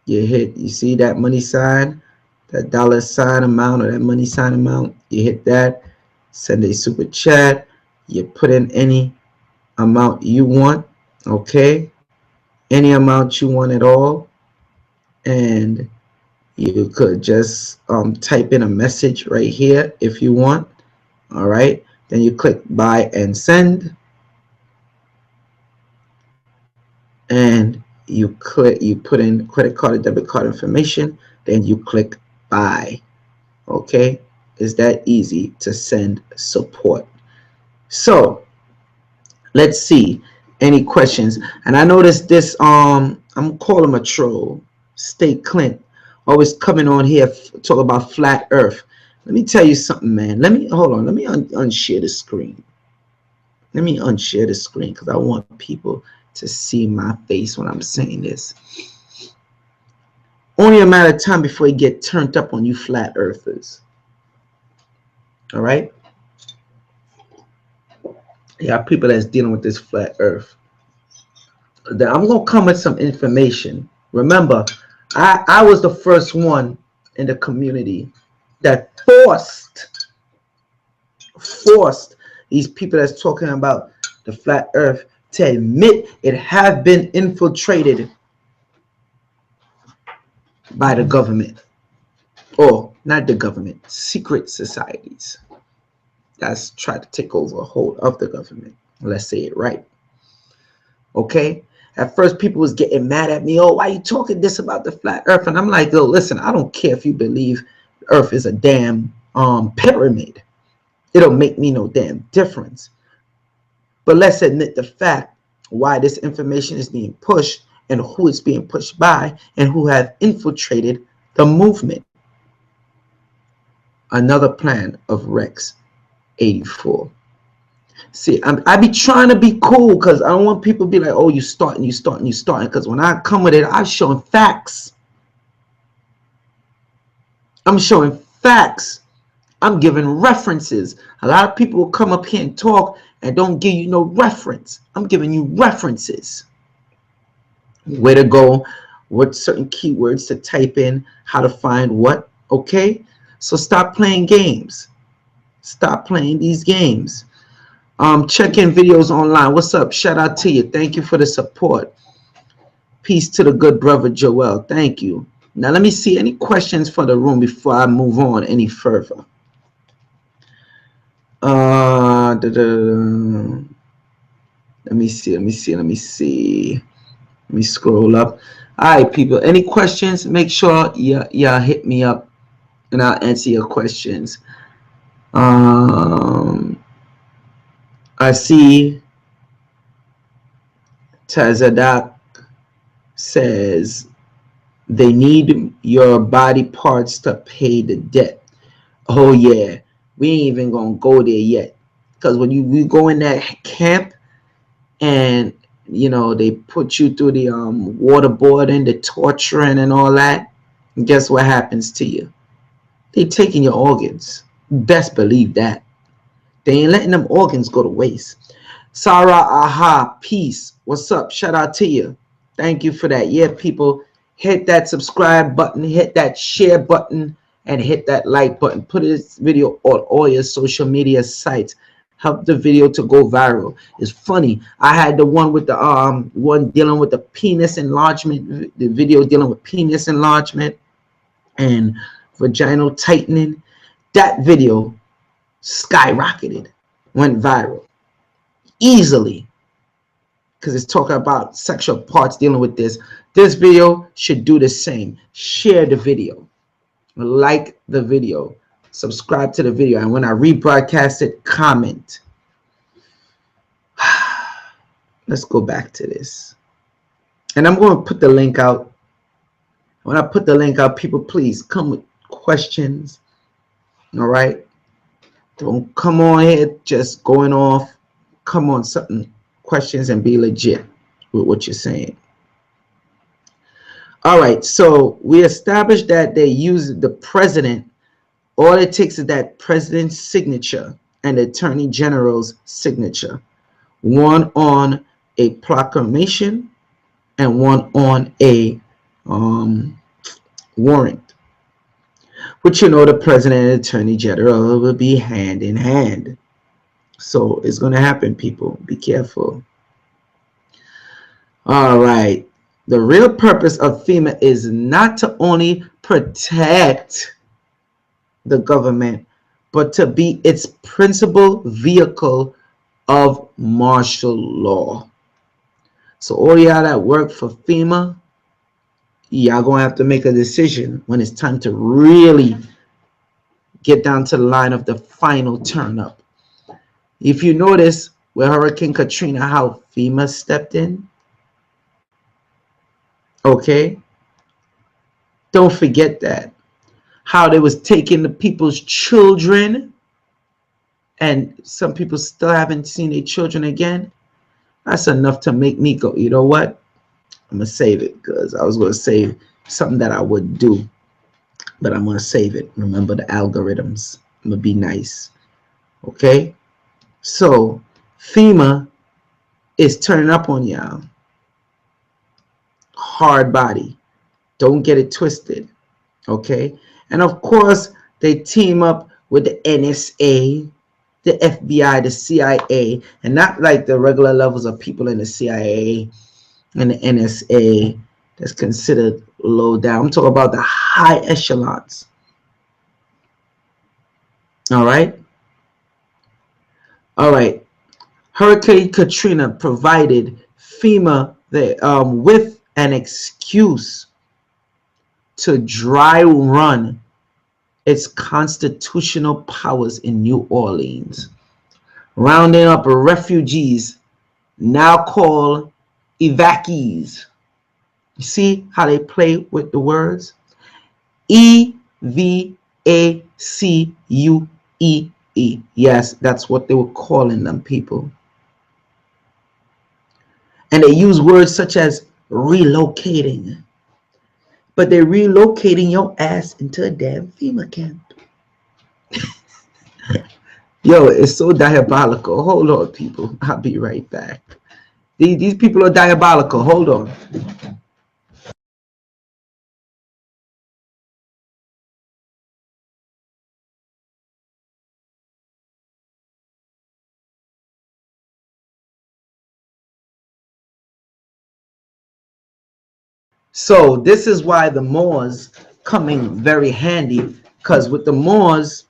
you see that money sign, that $ amount, or that money sign amount. You hit that, send a super chat. You put in any amount you want, okay, any amount you want at all, and you could just type in a message right here if you want. All right, then you click buy and send, and you put in credit card or debit card information, then you click buy. Okay, It's that easy to send support. So let's see any questions. And I noticed this, I'm gonna call him a troll, State Clint, always coming on here talk about flat earth. Let me tell you something, man. Let me hold on, let me unshare the screen. Let me unshare the screen because I want people to see my face when I'm saying this. Only a matter of time before you get turned up on you flat earthers. All right, yeah, people that's dealing with this flat earth. Then I'm gonna come with some information. Remember, I was the first one in the community that forced these people that's talking about the flat earth to admit it have been infiltrated by the government, or not the government, secret societies that's tried to take over a hold of the government. Let's say it right. Okay, at first people was getting mad at me. Oh, why you talking this about the flat earth? And I'm like, yo, listen, I don't care if you believe earth is a damn pyramid. It don't make me no damn difference. But let's admit the fact why this information is being pushed and who it's being pushed by and who have infiltrated the movement. Another plan of Rex 84. See, I be trying to be cool because I don't want people to be like, oh, you starting. Because when I come with it, I'm showing facts. I'm showing facts. I'm giving references. A lot of people will come up here and talk and don't give you no reference. I'm giving you references. Where to go, what certain keywords to type in, how to find what, okay? So stop playing games. Stop playing these games. Check in videos online. What's up? Shout out to you. Thank you for the support. Peace to the good brother Joel. Thank you. Now let me see any questions for the room before I move on any further. Let me see. Let me scroll up. All right, people. Any questions? Make sure y'all hit me up and I'll answer your questions. I see Tazadak says they need your body parts to pay the debt. Oh yeah, we ain't even gonna go there yet, because when you go in that camp and you know they put you through the waterboarding, the torturing and all that, and guess what happens to you? They taking your organs. Best believe that. They ain't letting them organs go to waste. Sarah, aha, peace. What's up? Shout out to you. Thank you for that. Yeah, people, hit that subscribe button, hit that share button, and hit that like button. Put this video on all your social media sites. Help the video to go viral. It's funny. I had the one with the one dealing with the penis enlargement, the video dealing with penis enlargement and vaginal tightening. That video skyrocketed, went viral easily because it's talking about sexual parts dealing with this. This video should do the same. Share the video, like the video, subscribe to the video, and when I rebroadcast it, comment. Let's go back to this, and I'm going to put the link out. When I put the link out, people, please come with questions. All right, don't come on here just going off. Come on, something questions and be legit with what you're saying. All right, so we established that they use the president. All it takes is that president's signature and the attorney general's signature, one on a proclamation and one on a warrant, which, you know, the president and attorney general will be hand in hand. So it's going to happen, people. Be careful. All right. The real purpose of FEMA is not to only protect the government, but to be its principal vehicle of martial law. So all y'all that work for FEMA, y'all gonna have to make a decision when it's time to really get down to the line of the final turn up. If you notice with Hurricane Katrina how FEMA stepped in, okay, don't forget that. How they was taking the people's children, and some people still haven't seen their children again. That's enough to make me go, you know what? I'm going to save it, because I was going to say something that I would do, but I'm going to save it. Remember the algorithms. I'm going to be nice. Okay? So, FEMA is turning up on y'all. Hard body. Don't get it twisted. Okay? And of course, they team up with the NSA, the FBI, the CIA, and not like the regular levels of people in the CIA and the NSA that's considered low down. I'm talking about the high echelons. All right. All right. Hurricane Katrina provided FEMA with an excuse to dry run its constitutional powers in New Orleans, rounding up refugees, now called evacuees. You see how they play with the words? EVACUEE. Yes, that's what they were calling them, people. And they use words such as relocating. But they're relocating your ass into a damn FEMA camp. Yo, it's so diabolical. Hold on, people. I'll be right back. These people are diabolical. Hold on. So this is why the Moors coming very handy, because with the Moors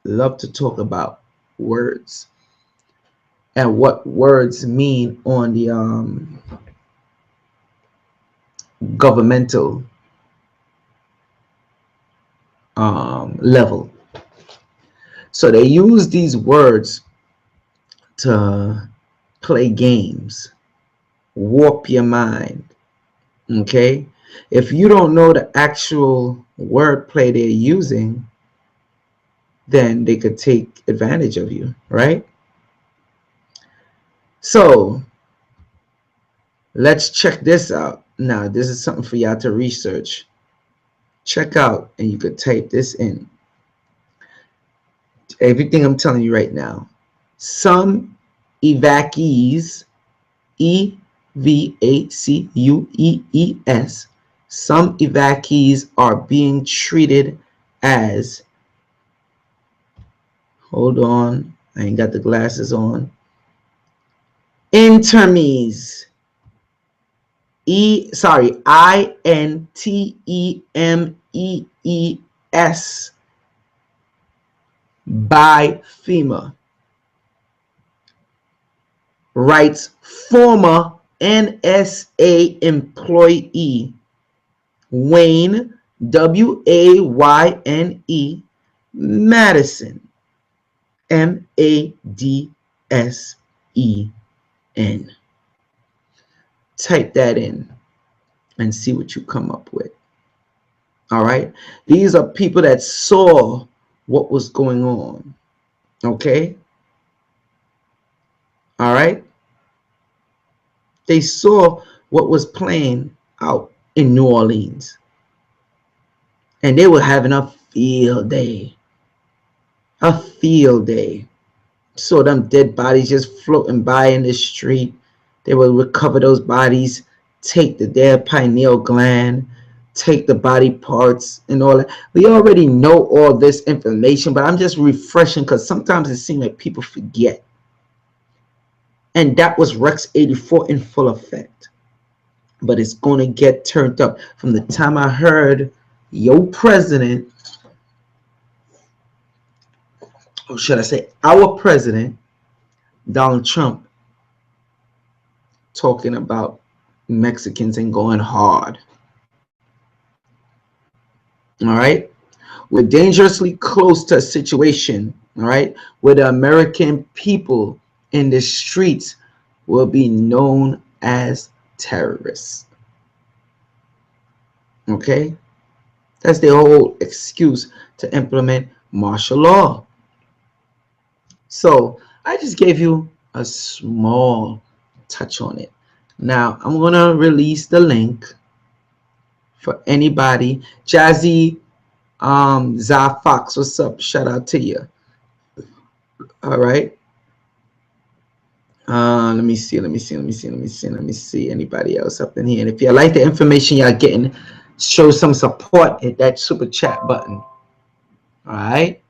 love to talk about words and what words mean on the governmental level. So they use these words to play games, warp your mind. Okay, if you don't know the actual wordplay they're using, then they could take advantage of you, right? So let's check this out. Now, this is something for y'all to research. Check out, and you could type this in. Everything I'm telling you right now. Some evacuees, EVACUEES, some evacuees are being treated as, hold on, I ain't got the glasses on, intermies. INTEMEES by FEMA, writes former NSA employee Wayne, WAYNE, Madison, MADSEN. Type that in and see what you come up with. All right, these are people that saw what was going on. Okay, all right, they saw what was playing out in New Orleans, and they were having a field day. A field day. So them dead bodies just floating by in the street. They will recover those bodies, take the their pineal gland, take the body parts and all that. We already know all this information, but I'm just refreshing because sometimes it seems like people forget. And that was Rex 84 in full effect. But it's going to get turned up. From the time I heard your president, or should I say our president, Donald Trump, talking about Mexicans and going hard. All right. We're dangerously close to a situation, all right, where the American people in the streets will be known as terrorists. Okay? That's the whole excuse to implement martial law. So I just gave you a small touch on it. Now I'm gonna release the link for anybody. Jazzy Za Fox, what's up? Shout out to you. All right. Let me see anybody else up in here. And if you like the information y'all getting, show some support, hit that super chat button. All right.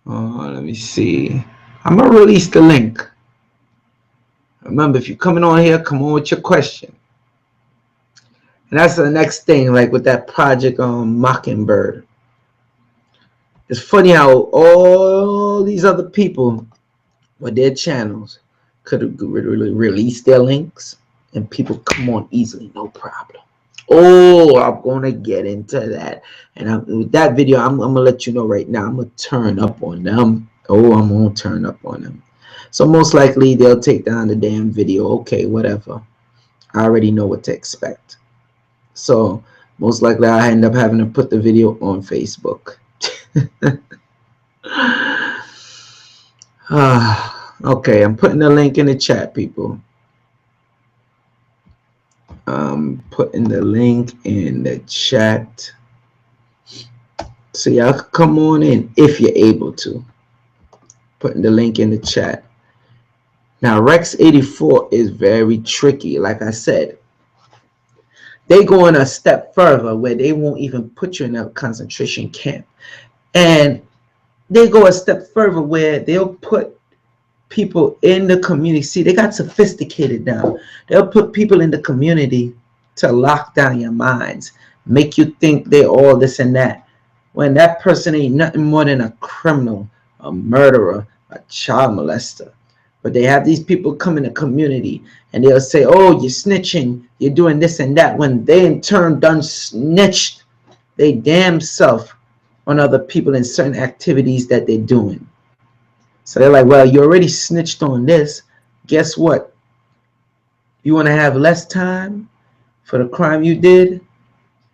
Let me see. I'm gonna release the link. Remember, if you're coming on here, come on with your question. And that's the next thing, like with that project on Mockingbird. It's funny how all these other people with their channels could have released their links and people come on easily, no problem. Oh, I'm gonna get into that. And with that video, I'm gonna let you know right now, I'm gonna turn up on them. Oh, I'm gonna turn up on them. So most likely they'll take down the damn video. Okay, whatever. I already know what to expect. So most likely I end up having to put the video on Facebook. Okay, I'm putting the link in the chat, people. I'm putting the link in the chat so y'all can come on in if you're able to. Putting the link in the chat. Now Rex 84 is very tricky. Like I said, they go in a step further where they won't even put you in a concentration camp, and they go a step further where they'll put people in the community. See, they got sophisticated now. They'll put people in the community to lock down your minds, make you think they're all this and that, when that person ain't nothing more than a criminal, a murderer, a child molester. But they have these people come in the community and they'll say, oh, you're snitching, you're doing this and that, when they in turn done snitched they damn self on other people in certain activities that they're doing. So they're like, well, you already snitched on this. Guess what? You want to have less time for the crime you did?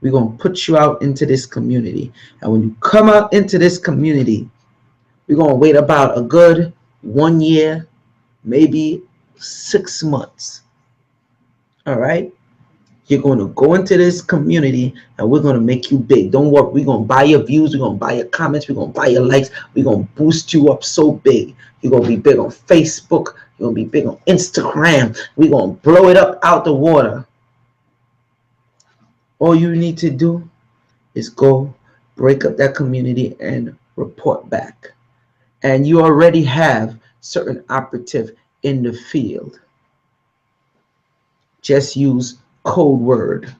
We're going to put you out into this community. And when you come out into this community, we're going to wait about a good 1 year, maybe 6 months. All right? You're going to go into this community and we're going to make you big. Don't worry. We're going to buy your views. We're going to buy your comments. We're going to buy your likes. We're going to boost you up so big. You're going to be big on Facebook. You're going to be big on Instagram. We're going to blow it up out the water. All you need to do is go break up that community and report back. And you already have certain operative in the field. Just use code word.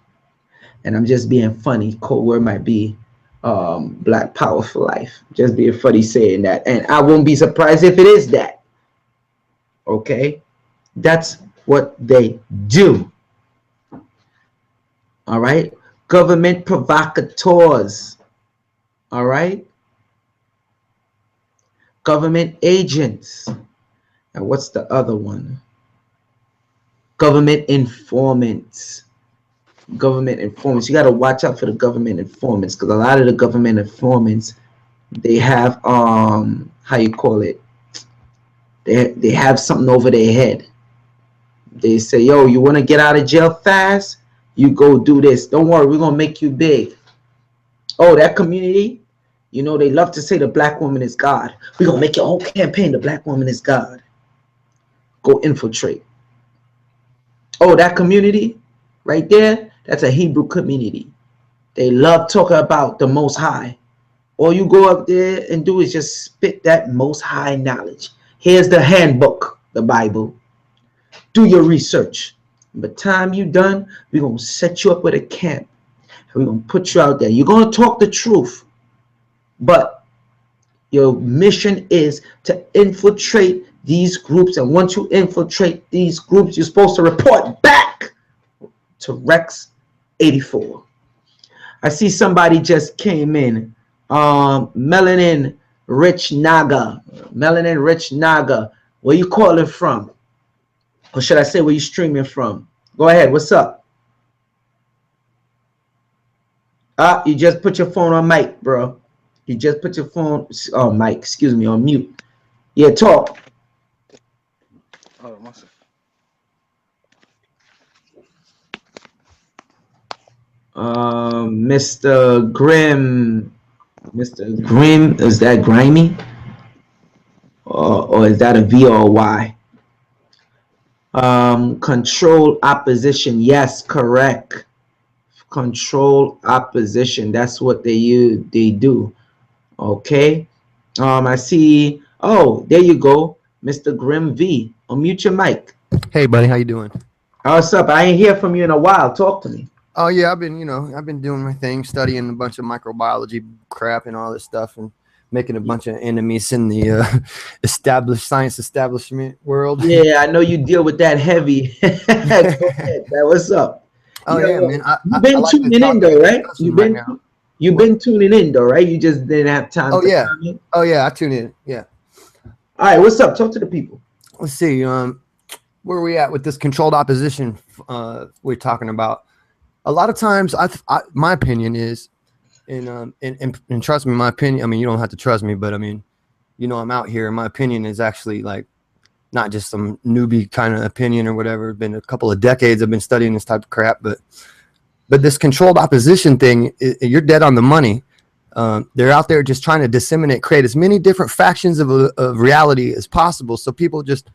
And I'm just being funny. Code word might be Black Power for Life. Just being funny saying that. And I won't be surprised if it is that. Okay? That's what they do. All right? Government provocateurs. All right? Government agents. And what's the other one? Government informants. Government informants. You got to watch out for the government informants, because a lot of the government informants, they have how you call it? They have something over their head. They say, yo, you want to get out of jail fast? You go do this. Don't worry, we're gonna make you big. Oh, that community, you know, they love to say the black woman is God. We're gonna make your whole campaign the black woman is God. Go infiltrate. Oh, that community right there, that's a Hebrew community. They love talking about the Most High. All you go up there and do is just spit that Most High knowledge. Here's the handbook, the Bible. Do your research. By the time you're done, we're going to set you up with a camp. We're going to put you out there. You're going to talk the truth. But your mission is to infiltrate these groups. And once you infiltrate these groups, you're supposed to report back to Rex 84. I see somebody just came in. Melanin Rich Naga. Melanin Rich Naga. Where you calling from? Or should I say where you streaming from? Go ahead. What's up? You just put your phone on mic, bro. You just put your phone on mic, excuse me, on mute. Yeah, talk. Hold on one second. Mr. Grim. Mr. Grim, is that grimy? Or is that a V or a Y? Control opposition. Yes, correct. Control opposition. That's what they do. Okay. I see. Oh, there you go, Mr. Grim V. Unmute your mic. Hey, buddy, how you doing? What's up? I ain't hear from you in a while. Talk to me. Oh yeah, I've been doing my thing, studying a bunch of microbiology crap and all this stuff, and making a bunch of enemies in the science establishment world. Yeah, I know you deal with that heavy. Go ahead, man. What's up? Oh yeah, man. You've been like tuning in though, right? You've been tuning in though, right? You just didn't have time. Oh to yeah. comment. Oh yeah, I tune in. Yeah. All right, what's up? Talk to the people. Let's see. Where are we at with this controlled opposition we're talking about? A lot of times, my opinion is, and trust me, my opinion. I mean, you don't have to trust me, but I mean, I'm out here. My opinion is actually like not just some newbie kind of opinion or whatever. It's been a couple of decades I've been studying this type of crap, but this controlled opposition thing, you're dead on the money. They're out there just trying to create as many different factions of reality as possible. So people just,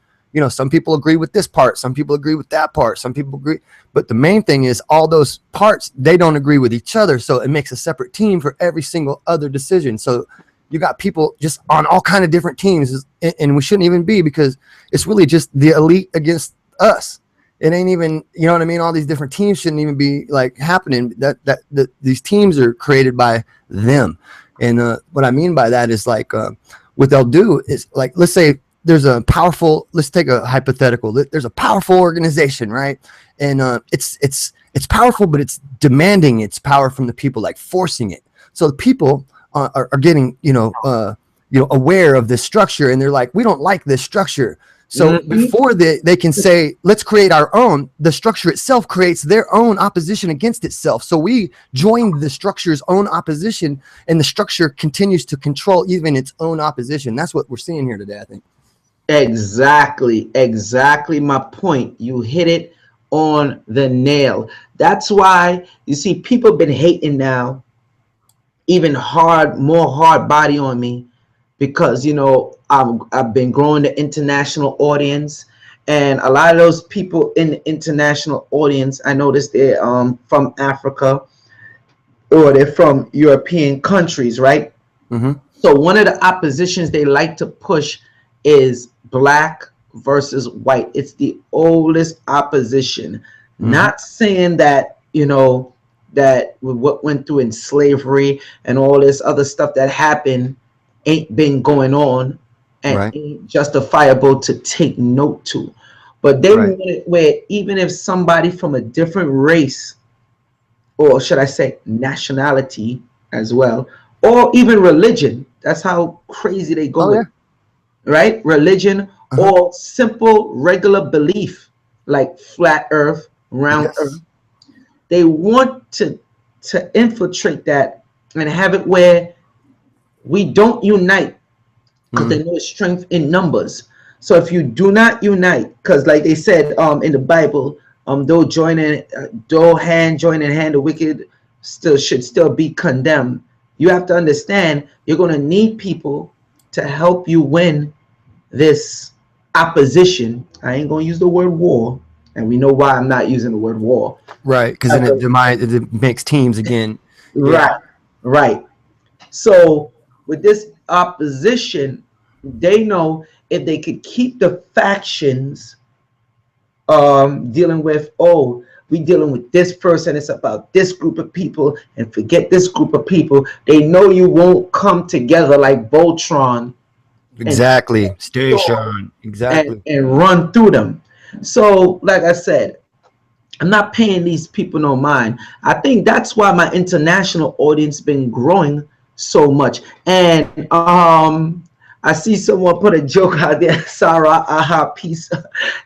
some people agree with this part, some people agree with that part, some people agree. But the main thing is all those parts, they don't agree with each other. So it makes a separate team for every single other decision. So you got people just on all kind of different teams, and we shouldn't even be, because it's really just the elite against us. It ain't even, you know what I mean? All these different teams shouldn't even be like happening. That these teams are created by them. And what I mean by that is like what they'll do is, like, let's say there's a powerful, let's take a hypothetical. There's a powerful organization, right? And it's powerful, but it's demanding its power from the people, like forcing it. So the people are getting, aware of this structure, and they're like, we don't like this structure. So before they can say, let's create our own, the structure itself creates their own opposition against itself. So we join the structure's own opposition, and the structure continues to control even its own opposition. That's what we're seeing here today, I think. Exactly my point. You hit it on the nail. That's why you see people been hating now, even more hard body on me, because I've been growing the international audience, and a lot of those people in the international audience, I noticed they're from Africa, or they're from European countries, right? Mm-hmm. So one of the oppositions they like to push is black versus white. It's the oldest opposition. Mm-hmm. Not saying that that what went through in slavery and all this other stuff that happened ain't been going on and ain't justifiable to take note to. But they want it where even if somebody from a different race, or should I say nationality as well, or even religion, that's how crazy they go with, right? Religion or simple regular belief like flat earth, round earth. They want to infiltrate that and have it where we don't unite, because they know strength in numbers. So if you do not unite, because like they said in the Bible, though hand join in hand, the wicked should still be condemned. You have to understand you're going to need people to help you win this opposition. I ain't going to use the word war, and we know why I'm not using the word war. Right, because then it makes teams again. Right. So with this opposition, they know if they could keep the factions dealing with, we dealing with this person, it's about this group of people, and forget this group of people, they know you won't come together like Voltron. Exactly. Station. Exactly. And run through them. So like I said, I'm not paying these people no mind. I think that's why my international audience been growing so much. And I see someone put a joke out there. Sarah Aha Peace.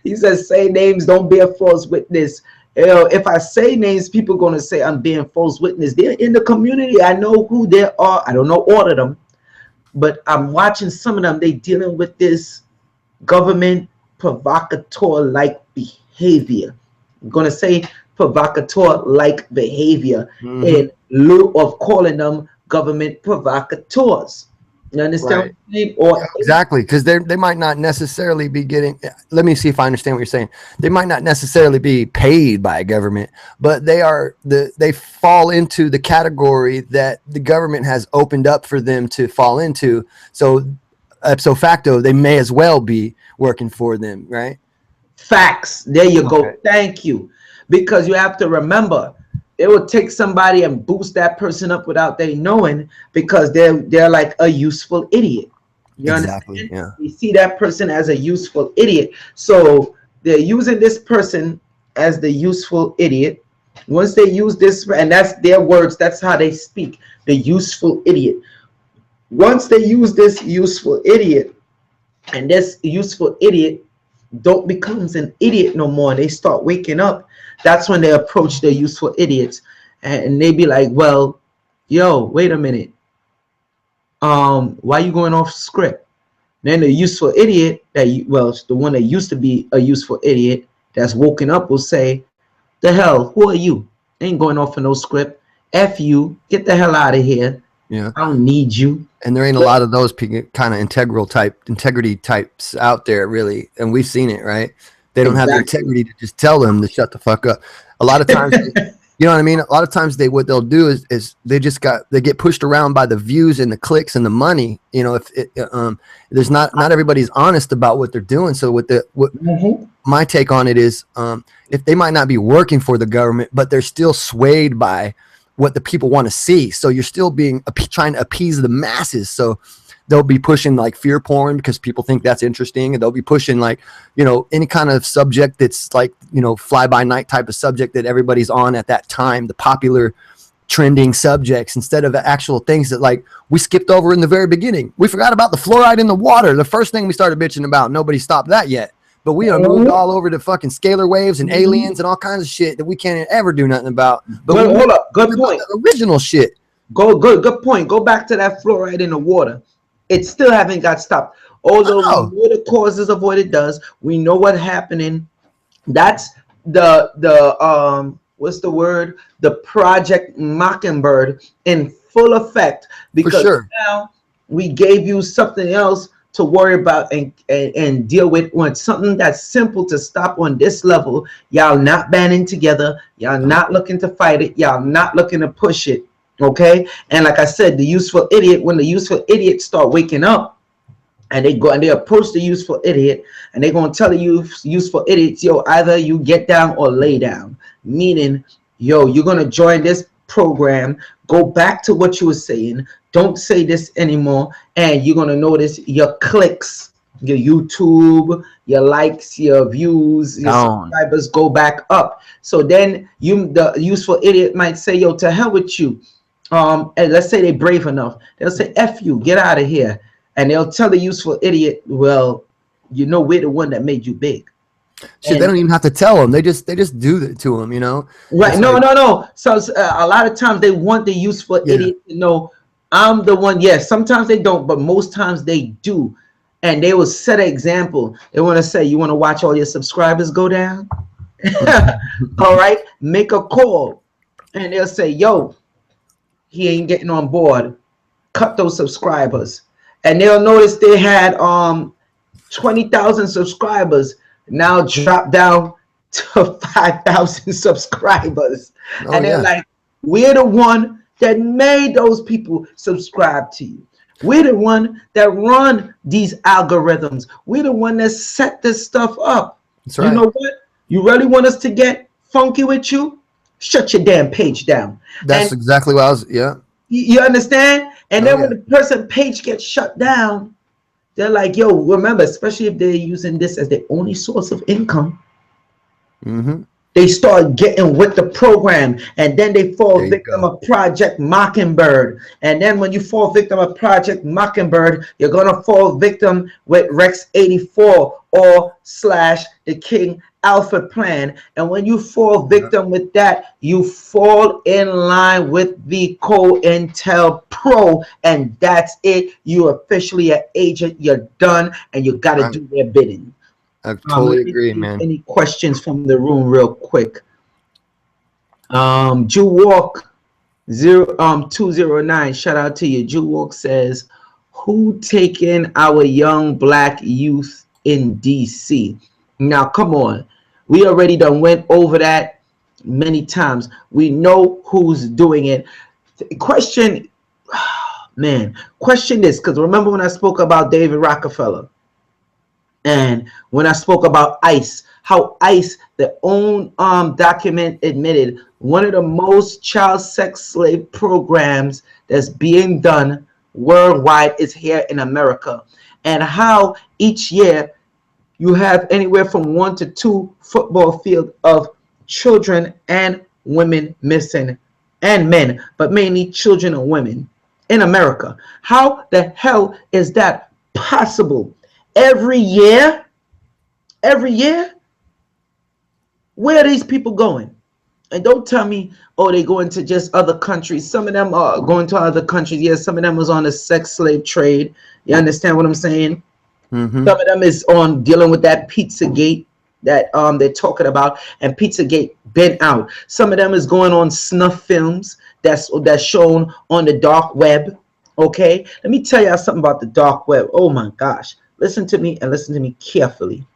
He says, "Say names, don't bear false witness." You know, if I say names, people are gonna say I'm being false witness. They're in the community. I know who they are. I don't know all of them, but I'm watching some of them. They dealing with this government provocateur like behavior. I'm gonna say provocateur like behavior in lieu of calling them government provocateurs. You understand Right. what I mean? Or Exactly, because they might not necessarily be getting. Let me see if I understand what you're saying. They might not necessarily be paid by a government, but they fall into the category that the government has opened up for them to fall into. So ipso facto, they may as well be working for them, right? facts. There you go. Okay. Thank you. Because you have to remember, it will take somebody and boost that person up without they knowing, because they're like a useful idiot. You Exactly. understand? Yeah. We see that person as a useful idiot. So they're using this person as the useful idiot. Once they use this, and that's their words, that's how they speak, the useful idiot. Once they use this useful idiot, and this useful idiot don't becomes an idiot no more, and they start waking up, that's when they approach the useful idiots, and they be like, well, yo, wait a minute, why you going off script? Then the useful idiot the one that used to be a useful idiot that's woken up will say, the hell, who are you? Ain't going off for no script. F you, get the hell out of here. Yeah. I don't need you. And there ain't a lot of those kind of integrity types out there, really. And we've seen it, right? They don't have the integrity to just tell them to shut the fuck up. A lot of times, you know what I mean? A lot of times what they'll do is they get pushed around by the views and the clicks and the money. You know, there's not everybody's honest about what they're doing. So my take on it is, if they might not be working for the government, but they're still swayed by what the people want to see. So you're still trying to appease the masses. So they'll be pushing like fear porn because people think that's interesting. And they'll be pushing like, you know, any kind of subject that's like, you know, fly by night type of subject that everybody's on at that time, the popular trending subjects, instead of actual things that like we skipped over in the very beginning. We forgot about the fluoride in the water. The first thing we started bitching about, nobody stopped that yet. But we have moved all over to fucking scalar waves and aliens and all kinds of shit that we can't ever do nothing about. But hold up, good point. Original shit. Good point. Go back to that fluoride in the water. It still haven't got stopped. Although we know the causes of what it does, we know what's happening. That's the what's the word? The Project Mockingbird in full effect, because now we gave you something else to worry about and deal with, when something that's simple to stop on this level. Y'all not banding together. Y'all not looking to fight it. Y'all not looking to push it. Okay. And like I said, the useful idiot, when the useful idiots start waking up and they go and they approach the useful idiot, and they're going to tell the useful idiots, yo, either you get down or lay down, meaning, yo, you're going to join this program, go back to what you were saying, don't say this anymore, and you're going to notice your clicks, your YouTube, your likes, your views, your subscribers go back up. So then the useful idiot might say, yo, to hell with you. And let's say they're brave enough, they'll say, F you, get out of here. And they'll tell the useful idiot, well, you know, we're the one that made you big. Shit, they don't even have to tell them. They just do it to them, you know? Right. It's no. So a lot of times they want the useful idiot to know, I'm the one. Yes, sometimes they don't, but most times they do. And they will set an example. They want to say, you want to watch all your subscribers go down? All right, make a call. And they'll say, yo, he ain't getting on board. Cut those subscribers. And they'll notice they had 20,000 subscribers, now drop down to 5,000 subscribers. And they're like, we're the one that made those people subscribe to you. We're the one that run these algorithms. We're the one that set this stuff up. That's right. You know what? You really want us to get funky with you? Shut your damn page down. That's exactly what I was, You understand? And then when the person page gets shut down, they're like, yo, remember, especially if they're using this as their only source of income, they start getting with the program, and then they fall There you victim go. of Project Mockingbird. And then when you fall victim of Project Mockingbird, you're gonna fall victim with Rex 84 or slash the King Alpha Plan. And when you fall victim with that, you fall in line with the COINTEL Pro, and that's it. You officially an agent. You're done, and you got to do their bidding. I totally Let me agree, see man. any questions from the room real quick. Jew Walk 209. Shout out to you. Jew Walk says, "Who taking our young black youth in DC?" Now, come on. We already done went over that many times. We know who's doing it. Question, man, question this, because remember when I spoke about David Rockefeller? And when I spoke about ICE, how ICE, their own document admitted one of the most child sex slave programs that's being done worldwide is here in America. And how each year you have anywhere from 1 to 2 football field of children and women missing, and men, but mainly children and women in America. How the hell is that possible? Every year, where are these people going? And don't tell me, oh, they go into just other countries. Some of them are going to other countries. Yes, some of them was on the sex slave trade. You understand what I'm saying? Mm-hmm. Some of them is on dealing with that Pizzagate that they're talking about, and Pizzagate been out. Some of them is going on snuff films that's shown on the dark web. Okay, let me tell y'all something about the dark web. Oh my gosh, listen to me and listen to me carefully.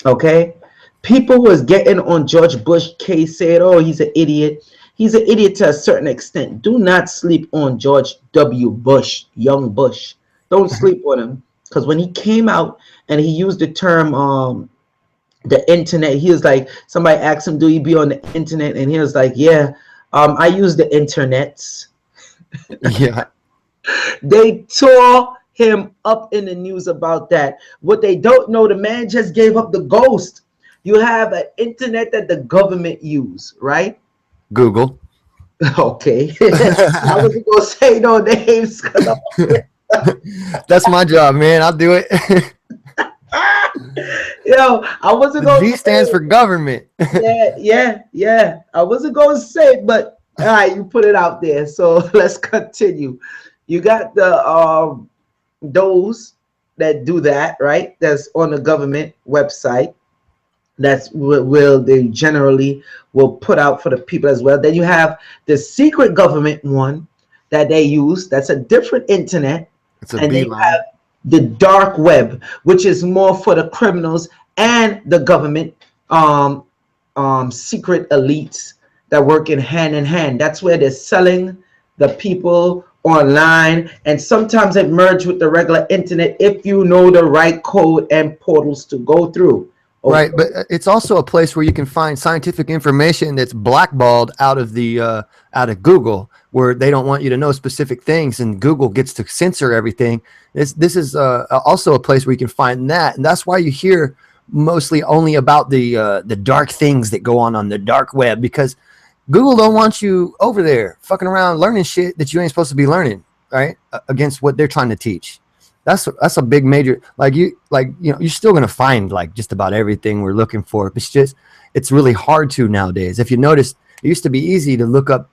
Okay, people was getting on George Bush case, saying, "Oh, he's an idiot." He's an idiot to a certain extent. Do not sleep on George W. Bush, young Bush. Don't sleep on him. Because when he came out and he used the term the internet, he was like, somebody asked him, do you be on the internet? And he was like, yeah, I use the internets. Yeah. They tore him up in the news about that. What they don't know, the man just gave up the ghost. You have an internet that the government use, right? Google. Okay. I wasn't going to say no names. That's my job, man. I'll do it. Yo, I wasn't The going G stands for government. yeah. I wasn't going to say it, but all right, you put it out there. So let's continue. You got the those that do that, right? That's on the government website. That's will they generally will put out for the people as well. Then you have the secret government one that they use. That's a different internet. It's a And then you beeline. have the dark web, which is more for the criminals and the government secret elites that work in hand. That's where they're selling the people online, and sometimes it merge with the regular internet if you know the right code and portals to go through. Okay. Right, but it's also a place where you can find scientific information that's blackballed out of the out of Google, where they don't want you to know specific things, and Google gets to censor everything. This is also a place where you can find that, and that's why you hear mostly only about the dark things that go on the dark web, because Google don't want you over there fucking around learning shit that you ain't supposed to be learning, right? Against what they're trying to teach. That's a big major, you know, you're still gonna find like just about everything we're looking for. It's really hard to nowadays. If you notice, it used to be easy to look up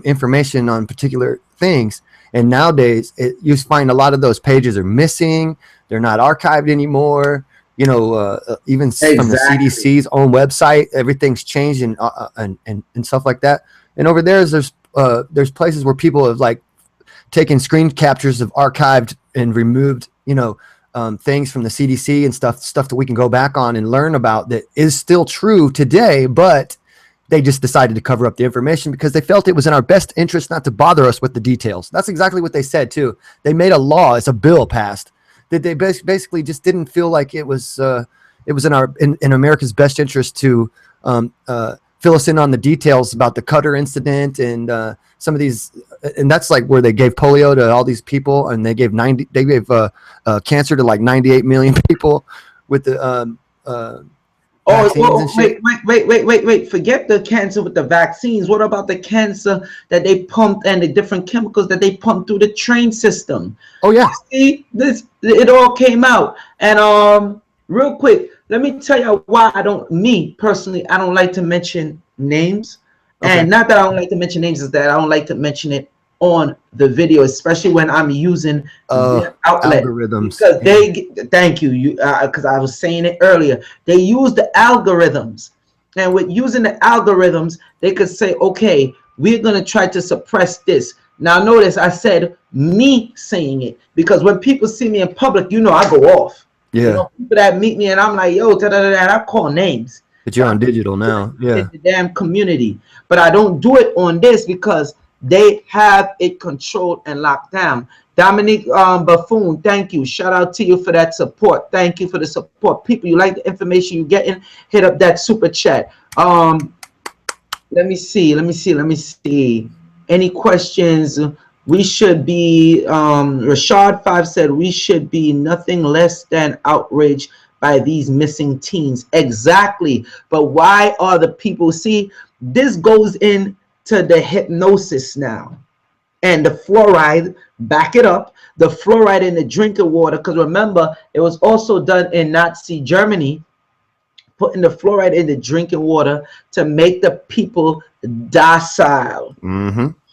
information on particular things, and nowadays you find a lot of those pages are missing. They're not archived anymore. You know, even from the CDC's own website, everything's changed and stuff like that. And over there's places where people have like taken screen captures of archived and removed, you know, things from the CDC and stuff that we can go back on and learn about that is still true today, but they just decided to cover up the information because they felt it was in our best interest not to bother us with the details. That's exactly what they said too. They made a law, it's a bill passed, that they basically just didn't feel like it was in America's best interest to fill us in on the details about the Qatar incident and some of these, and that's like where they gave polio to all these people, and they gave cancer to like 98 million people with the vaccines and shit. Wait. Forget the cancer with the vaccines. What about the cancer that they pumped and the different chemicals that they pumped through the train system? Oh yeah. See, it all came out. And real quick, let me tell you why me personally, I don't like to mention names. Okay. And not that I don't like to mention names, is that I don't like to mention it on the video, especially when I'm using their outlet. Algorithms. Because thank you, because I was saying it earlier. They use the algorithms, and with using the algorithms, they could say, okay, we're gonna try to suppress this. Now, notice I said me saying it, because when people see me in public, I go off. Yeah. People that meet me and I'm like, yo, I call names. But you're on digital now. Yeah. The damn community. But I don't do it on this because they have it controlled and locked down. Dominique Buffoon, thank you. Shout out to you for that support. Thank you for the support. People, you like the information you're getting, hit up that super chat. Let me see. Any questions? We should be, Rashad 5 said, we should be nothing less than outraged by these missing teens. Exactly. But why are the people, see, this goes into the hypnosis now. And the fluoride, back it up, the fluoride in the drinking water, because remember, it was also done in Nazi Germany, putting the fluoride in the drinking water to make the people docile.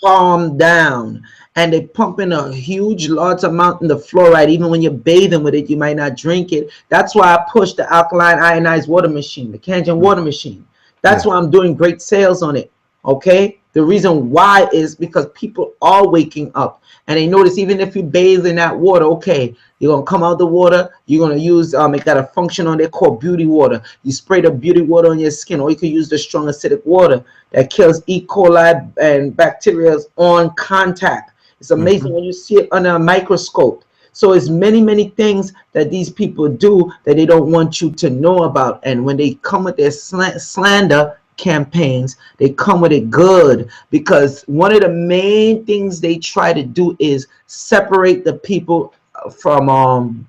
Calm down. And they pump in a huge large amount in the fluoride. Even when you're bathing with it, you might not drink it. That's why I push the alkaline ionized water machine, the Kangen water machine. That's why I'm doing great sales on it. Okay, the reason why is because people are waking up and they notice, even if you bathe in that water, okay, you're gonna come out the water, you're gonna use it got a function on there called beauty water. You spray the beauty water on your skin, or you can use the strong acidic water that kills E. coli and bacteria on contact. It's amazing when you see it under a microscope. So it's many things that these people do that they don't want you to know about. And when they come with their slander campaigns, they come with it good, because one of the main things they try to do is separate the people from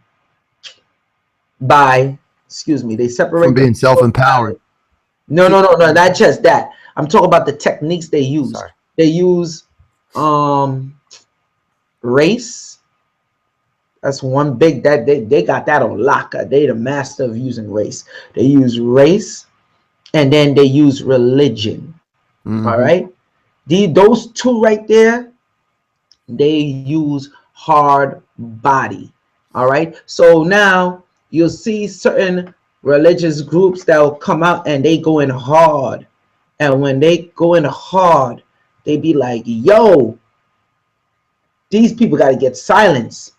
they separate from being self-empowered. No, not just that. I'm talking about the techniques they use. Sorry. They use race. That's one big, that they got that on lock. They the master of using race. They use race, and then they use religion. All right, those two right there, they use hard body. All right, so now you'll see certain religious groups that will come out and they go in hard, and when they go in hard, they be like, yo, these people got to get silenced.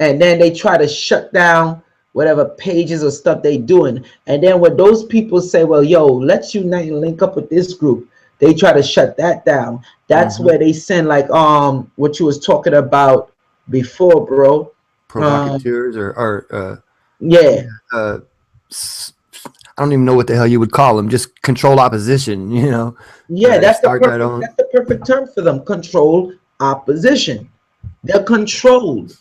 And then they try to shut down whatever pages or stuff they doing. And then when those people say, well, yo, let's unite and link up with this group, they try to shut that down. That's where they send, like what you was talking about before, bro. Provocateurs yeah. I don't even know what the hell you would call them. Just controlled opposition, you know. Yeah, that's the perfect term for them. Controlled opposition. They're controlled.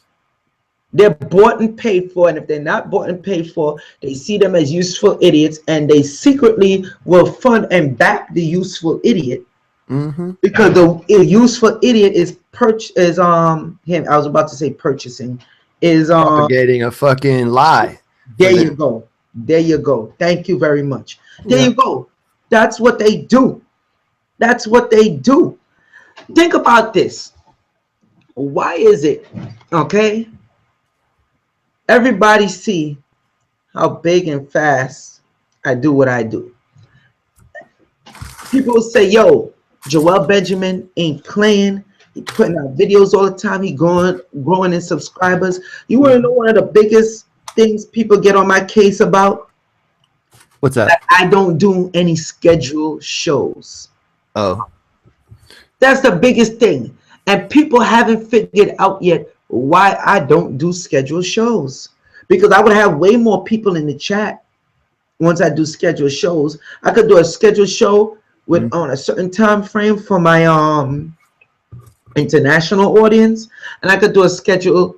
They're bought and paid for, and if they're not bought and paid for, they see them as useful idiots, and they secretly will fund and back the useful idiot, because the useful idiot is him. I was about to say purchasing is propagating a fucking lie. There you go. There you go. Thank you very much. There you go. That's what they do. That's what they do. Think about this. Why is it, okay? Everybody see how big and fast I do what I do. People say, yo, Joel Benjamin ain't playing. He putting out videos all the time. He growing in subscribers. You want to know one of the biggest things people get on my case about? What's that? I don't do any scheduled shows. Oh. That's the biggest thing. And people haven't figured out yet why I don't do scheduled shows. Because I would have way more people in the chat once I do scheduled shows. I could do a scheduled show with on a certain time frame for my international audience, and I could do a scheduled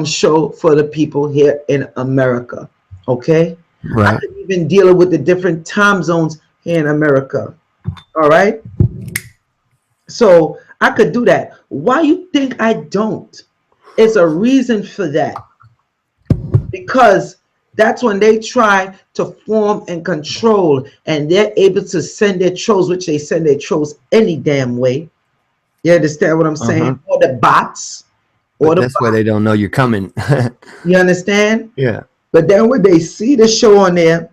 show for the people here in America. Okay? I Right. could even deal with the different time zones here in America. All right. So I could do that. Why you think I don't? It's a reason for that. Because that's when they try to form and control, and they're able to send their trolls, which they send their trolls any damn way. You understand what I'm Uh-huh. saying? Or the bots, or But the that's why they don't know you're coming. you understand? Yeah. But then when they see the show on there,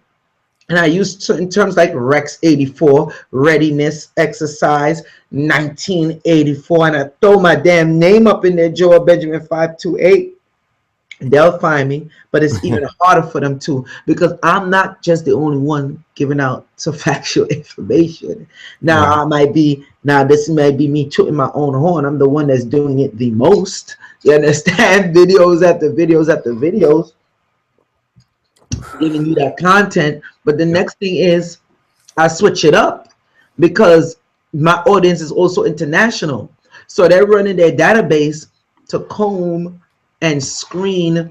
and I use certain terms like Rex 84, Readiness Exercise 1984, and I throw my damn name up in there, Joel Benjamin 528. They'll find me, but it's even harder for them too, because I'm not just the only one giving out some factual information. Now Right. I might be this might be me tooting my own horn. I'm the one that's doing it the most. You understand? Videos after videos after videos, giving you that content. But the Yep. next thing is I switch it up because my audience is also international. So they're running their database to comb and screen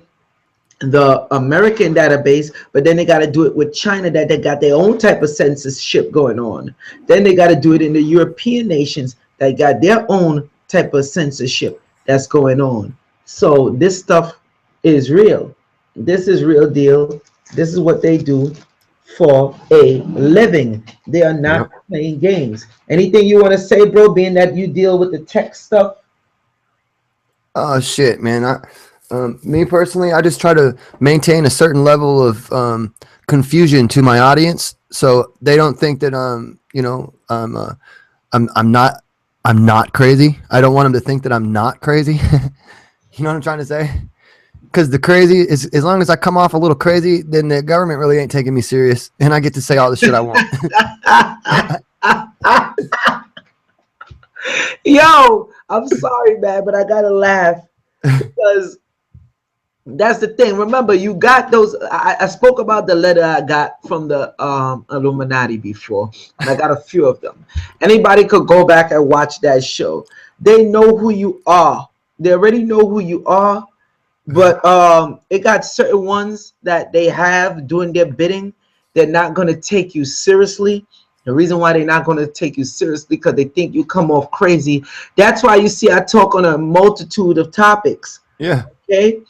the American database, but then they got to do it with China, that they got their own type of censorship going on. Then they got to do it in the European nations that got their own type of censorship that's going on. So this stuff is real. This is real deal. This is what they do for a living. They are not Yep. playing games. Anything you want to say, bro, being that you deal with the tech stuff? Oh shit, man. Me personally, I just try to maintain a certain level of confusion to my audience, so they don't think that I'm not crazy. I don't want them to think that I'm not crazy. You know what I'm trying to say? Because the crazy is, as long as I come off a little crazy, then the government really ain't taking me serious, and I get to say all the shit I want. Yo, I'm sorry, man, but I gotta laugh because that's the thing. Remember, you got those. I spoke about the letter I got from the Illuminati before, and I got a few of them. Anybody could go back and watch that show. They know who you are. They already know who you are, but it got certain ones that they have doing their bidding. They're not gonna take you seriously. The reason why they're not going to take you seriously because they think you come off crazy. That's why you see I talk on a multitude of topics. Yeah. Okay,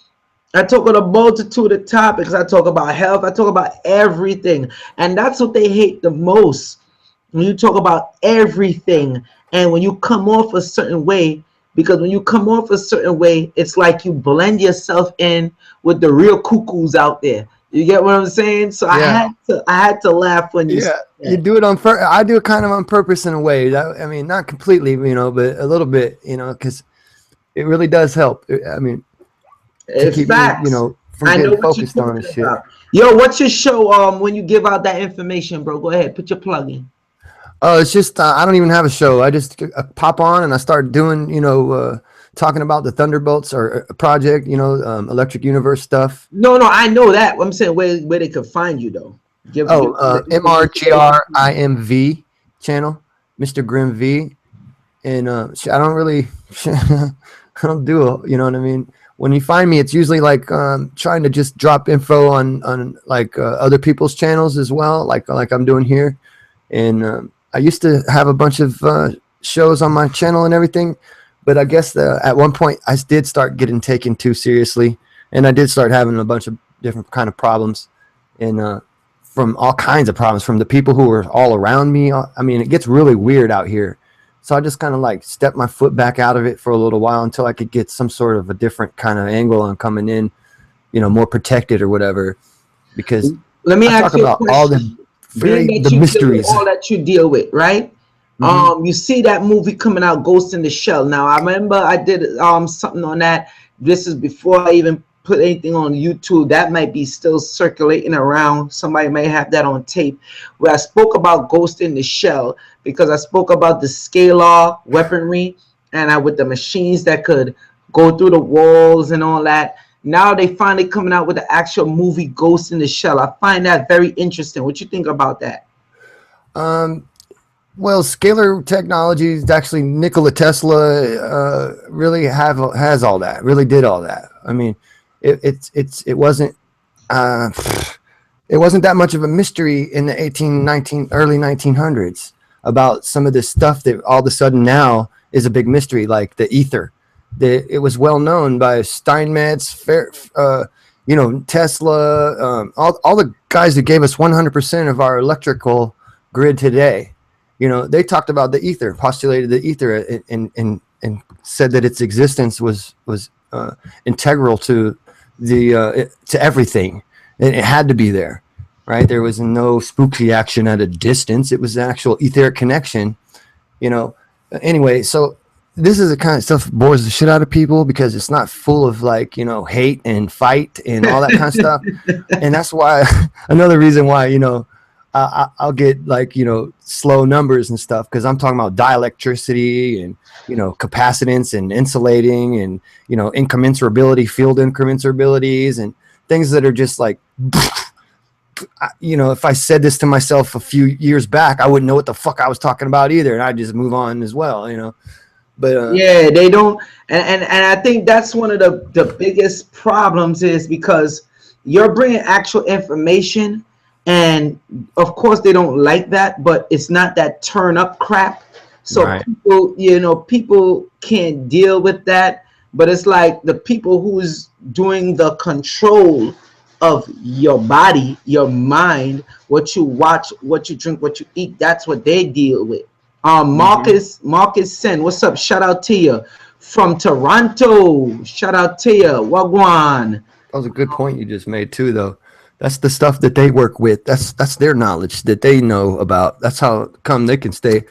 I talk on a multitude of topics. I talk about health. I talk about everything, and that's what they hate the most. When you talk about everything, and when you come off a certain way, because when you come off a certain way, it's like you blend yourself in with the real cuckoos out there. You get what I'm saying? So Yeah. I had to laugh when you Yeah, said you that. do it on I do it kind of on purpose in a way. I mean, not completely, but a little bit, because it really does help. I mean, to It's keep me, facts. from I know getting what you're focused on talking this shit. about. Yo, what's your show? When you give out that information, bro, go ahead, put your plug in. Oh, it's just I don't even have a show. I just pop on and I start doing, talking about the Thunderbolts or project, Electric Universe stuff. No, I know that. I'm saying where they could find you though. Give MRGRIMV channel, Mr. Grim V, and I don't really, I don't do it. You know what I mean? When you find me, it's usually like trying to just drop info on like other people's channels as well, like I'm doing here. And I used to have a bunch of shows on my channel and everything, but I guess at one point I did start getting taken too seriously, and I did start having a bunch of different kind of problems, and from all kinds of problems from the people who were all around me. I mean, it gets really weird out here. So I just kind of like stepped my foot back out of it for a little while until I could get some sort of a different kind of angle on coming in, more protected or whatever. Because let me I ask talk you a about all question. Being that the you deal with mysteries. all that you deal with, right? Mhm. You see that movie coming out, Ghost in the Shell. Now I remember I did something on that. This is before I even put anything on YouTube. That might be still circulating around. Somebody may have that on tape, where I spoke about Ghost in the Shell, because I spoke about the scalar weaponry and with the machines that could go through the walls and all that. Now they finally coming out with the actual movie Ghost in the Shell. I find that very interesting. What you think about that? Well, scalar technologies, actually Nikola Tesla really has all that. Really did all that. I mean, it wasn't. it wasn't that much of a mystery in the early 1900s about some of this stuff that all of a sudden now is a big mystery, like the ether. It was well known by Steinmetz, Tesla, all the guys that gave us 100% of our electrical grid today. They talked about the ether, postulated the ether, and said that its existence was integral to to everything. It had to be there, right? There was no spooky action at a distance. It was an actual etheric connection, Anyway, so this is the kind of stuff that bores the shit out of people because it's not full of hate and fight and all that kind of stuff. And that's why another reason why, I'll get slow numbers and stuff because I'm talking about dielectricity and capacitance and insulating and incommensurability, field incommensurabilities, and things that are just like if I said this to myself a few years back, I wouldn't know what the fuck I was talking about either, and I'd just move on as well. But yeah, they don't, and I think that's one of the biggest problems is because you're bringing actual information. And of course they don't like that, but it's not that turn up crap. So right. People can't deal with that. But it's like the people who's doing the control of your body, your mind, what you watch, what you drink, what you eat, that's what they deal with. Marcus Sen, what's up? Shout out to you from Toronto. Shout out to you. Wagwan. That was a good point you just made too, though. That's the stuff that they work with. That's their knowledge that they know about. That's how come they can stay,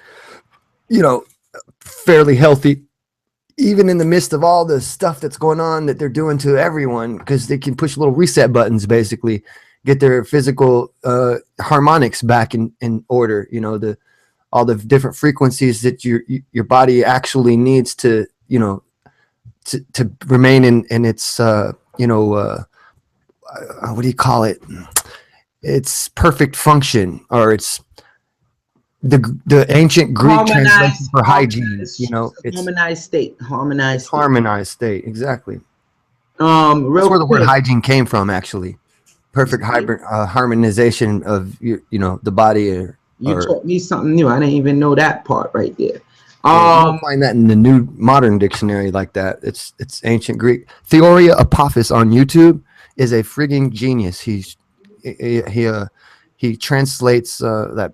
fairly healthy, even in the midst of all the stuff that's going on that they're doing to everyone, because they can push little reset buttons, basically, get their physical harmonics back in order. All the different frequencies that your body actually needs to to remain in its what do you call it? It's perfect function, or it's the ancient Greek translation for hygiene. It's harmonized state. Harmonized state, exactly. That's where the word hygiene came from, actually. Perfect harmonization of the body. You taught me something new. I didn't even know that part right there. You'll find that in the new modern dictionary like that. It's ancient Greek. Theoria Apophis on YouTube is a frigging genius. He translates that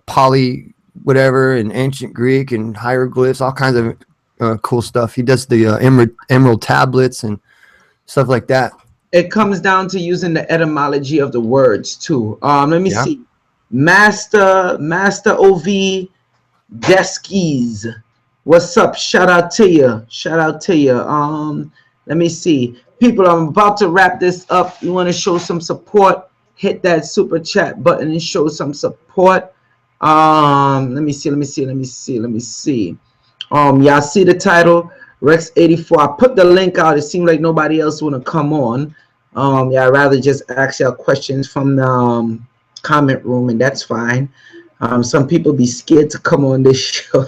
poly whatever in ancient Greek and hieroglyphs, all kinds of cool stuff. He does the emerald tablets and stuff like that. It comes down to using the etymology of the words too. Let me see. Master OV Deskies. What's up? Shout out to you. Let me see. People, I'm about to wrap this up. You want to show some support? Hit that super chat button and show some support. Let me see. Y'all see the title, Rex 84. I put the link out. It seemed like nobody else want to come on. I'd rather just ask y'all questions from the comment room, and that's fine. Some people be scared to come on this show.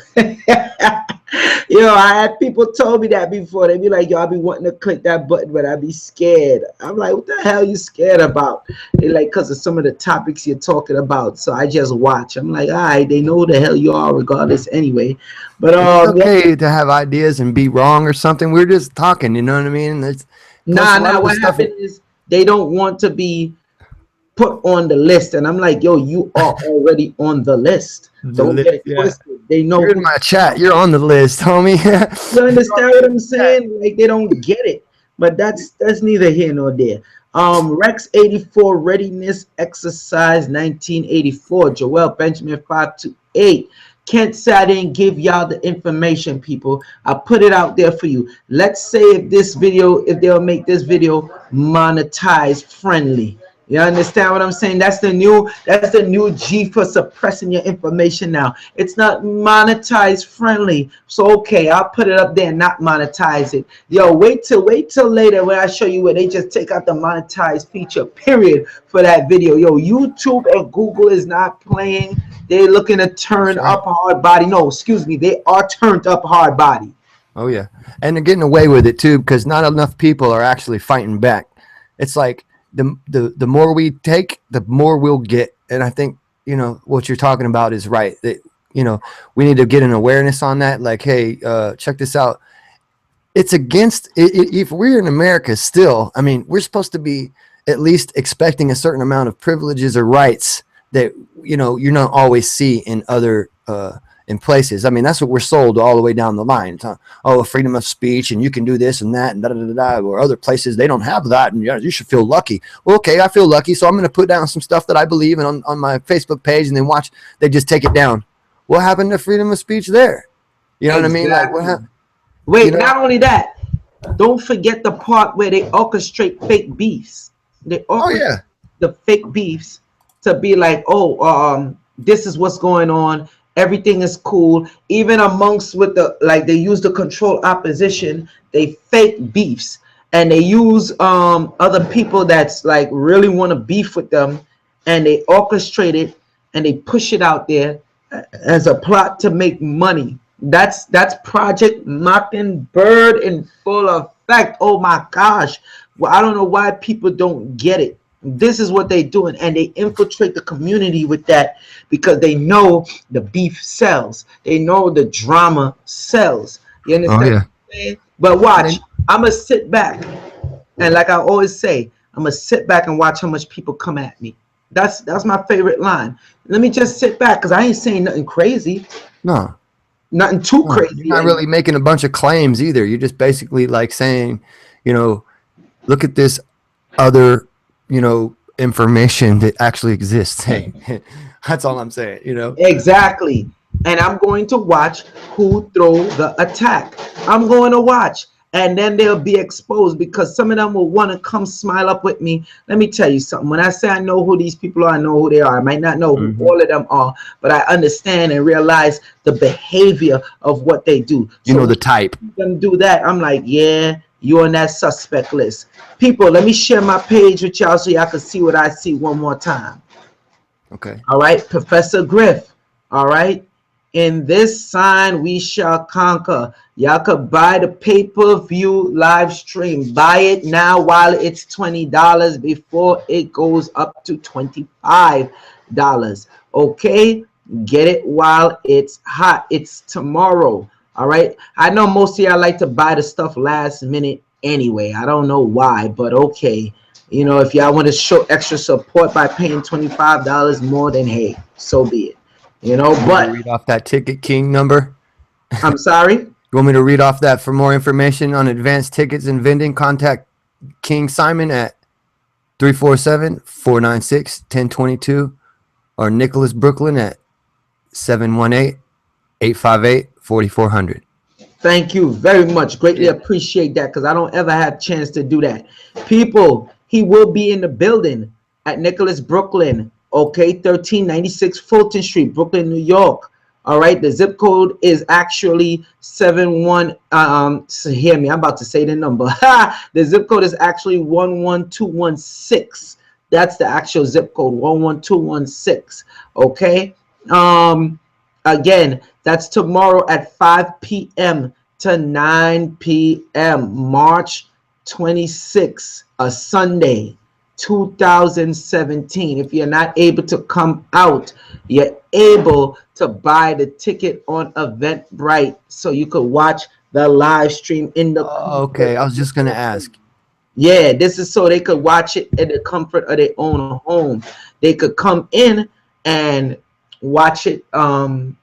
I had people told me that before. They be like, yo, I be wanting to click that button, but I be scared. I'm like, what the hell are you scared about? They like, because of some of the topics you're talking about. So I just watch. I'm like, all right, they know who the hell you are regardless anyway. But it's okay to have ideas and be wrong or something. We're just talking, you know what I mean? What happened is they don't want to be put on the list, and I'm like, yo, you are already on the list. Don't get it twisted. They know you're in my chat. You're on the list, homie. You understand what I'm saying? Like, they don't get it, but that's neither here nor there. Rex 84, Readiness Exercise 1984, joelbenjamin528. Can't say I didn't give y'all the information, people. I put it out there for you. Let's say if they'll make this video monetize friendly. You understand what I'm saying? That's the new G for suppressing your information now. It's not monetized friendly. So okay, I'll put it up there and not monetize it. Yo, wait till later when I show you where they just take out the monetized feature, period, for that video. Yo, YouTube and Google is not playing. They're looking to turn up hard body. No, excuse me, they are turned up hard body. Oh yeah. And they're getting away with it too, because not enough people are actually fighting back. It's like the more we take, the more we'll get. And I think, you know, what you're talking about is right. That, you know, we need to get an awareness on that. Like, hey, check this out. It's against if we're in America still. I mean, we're supposed to be at least expecting a certain amount of privileges or rights that, you know, you don't always see in other in places. I mean, that's what we're sold all the way down the line. Oh, freedom of speech, and you can do this and that, and da da da da. Or other places they don't have that, and yeah, you should feel lucky. Well, okay, I feel lucky, so I'm going to put down some stuff that I believe in on my Facebook page, and then watch they just take it down. What happened to freedom of speech there? You know what I mean? Like, what happened? Wait, You know? not only that, don't forget the part where they orchestrate fake beefs. They orchestrate the fake beefs to be like, oh, this is what's going on. Everything is cool. Even amongst with the, like, they use the controlled opposition, they fake beefs, and they use other people that's like really want to beef with them, and they orchestrate it and they push it out there as a plot to make money. That's Project Mockingbird in full effect. Oh my gosh. Well, I don't know why people don't get it. This is what they're doing, and they infiltrate the community with that because they know the beef sells. They know the drama sells. You understand what I'm saying? But watch, I'm going to sit back, and like I always say, I'm going to sit back and watch how much people come at me. That's my favorite line. Let me just sit back because I ain't saying nothing crazy. No. Nothing too crazy. You're not really making a bunch of claims either. You're just basically like saying, you know, look at this other, you know, information that actually exists. Hey, that's all I'm saying, you know. Exactly. And I'm going to watch who throw the attack. I'm going to watch, and then they'll be exposed because some of them will want to come smile up with me. Let me tell you something. When I say I know who these people are, I know who they are. I might not know who all of them are, but I understand and realize the behavior of what they do. You know the type. Them do that, I'm like, yeah, you're on that suspect list. People, let me share my page with y'all so y'all can see what I see one more time. Okay. All right, Professor Griff. All right. In this sign we shall conquer. Y'all could buy the pay-per-view live stream. Buy it now while it's $20 before it goes up to $25. Okay, get it while it's hot. It's tomorrow. All right, I know most of y'all like to buy the stuff last minute anyway. I don't know why, but okay. You know, if y'all want to show extra support by paying $25 more, then hey, so be it. You know, but read off that Ticket King number. I'm sorry. You want me to read off that? For more information on advanced tickets and vending, contact King Simon at 347-496-1022 or Nicholas Brooklyn at 718-858-4400. Thank you very much. Greatly appreciate that because I don't ever have a chance to do that. People, he will be in the building at Nicholas Brooklyn. Okay, 1396 Fulton Street, Brooklyn, New York. All right, the zip code is actually 71. So hear me, I'm about to say the number. The zip code is actually 11216. That's the actual zip code, 11216. Okay. Again, that's tomorrow at 5 p.m. to 9 p.m. March 26th, a Sunday. 2017. If you're not able to come out, you're able to buy the ticket on Eventbrite so you could watch the live stream in the okay, I was just gonna ask. Yeah, this is so they could watch it in the comfort of their own home. They could come in and watch it in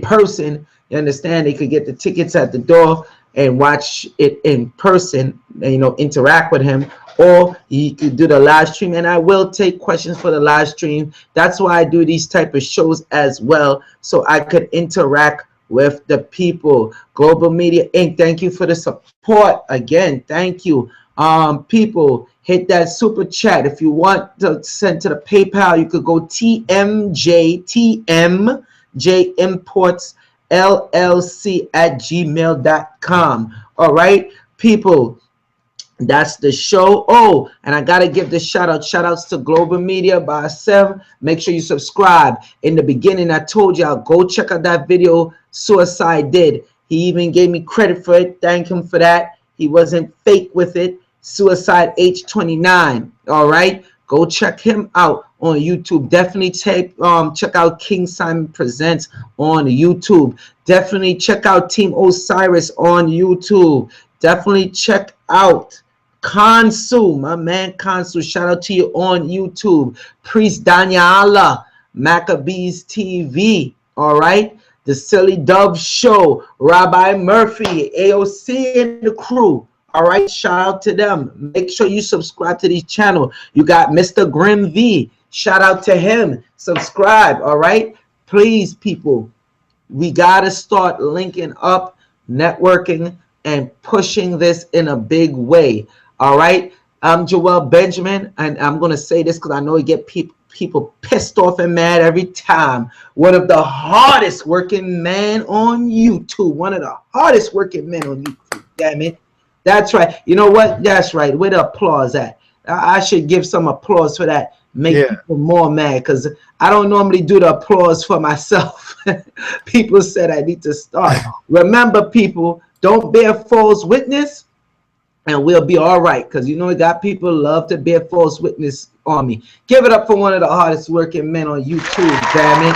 person. You understand? They could get the tickets at the door and watch it in person and, you know, interact with him. Or you could do the live stream, and I will take questions for the live stream. That's why I do these type of shows as well, so I could interact with the people. Global Media Inc., thank you for the support again. Thank you. People, hit that super chat. If you want to send to the PayPal, you could go tmjimportsllc@gmail.com. All right, people. That's the show. Oh, and I gotta give the shout outs to Global Media by Sev. Make sure you subscribe. In the beginning, I told y'all go check out that video Suicide did. He even gave me credit for it. Thank him for that. He wasn't fake with it. Suicide H29. All right, go check him out on YouTube. Definitely check out King Simon Presents on YouTube. Definitely check out Team Osiris on YouTube. Definitely check out Kansu, my man Kansu. Shout out to you on YouTube. Priest Daniela, Maccabees TV. All right, the Silly Dove Show, Rabbi Murphy, AOC and the crew. All right, shout out to them. Make sure you subscribe to these channel. You got Mr. Grim V. Shout out to him. Subscribe. All right, please, people. We gotta start linking up, networking, and pushing this in a big way. All right. I'm Joel Benjamin, and I'm gonna say this because I know you get people pissed off and mad every time. One of the hardest working men on YouTube. One of the hardest working men on YouTube. Damn it. That's right. You know what? That's right. Where the applause at? I should give some applause for that. Make people more mad because I don't normally do the applause for myself. People said I need to start. Remember, people, don't bear false witness, and we'll be all right. Because you know we got people love to bear false witness on me. Give it up for one of the hardest working men on YouTube. Damn it.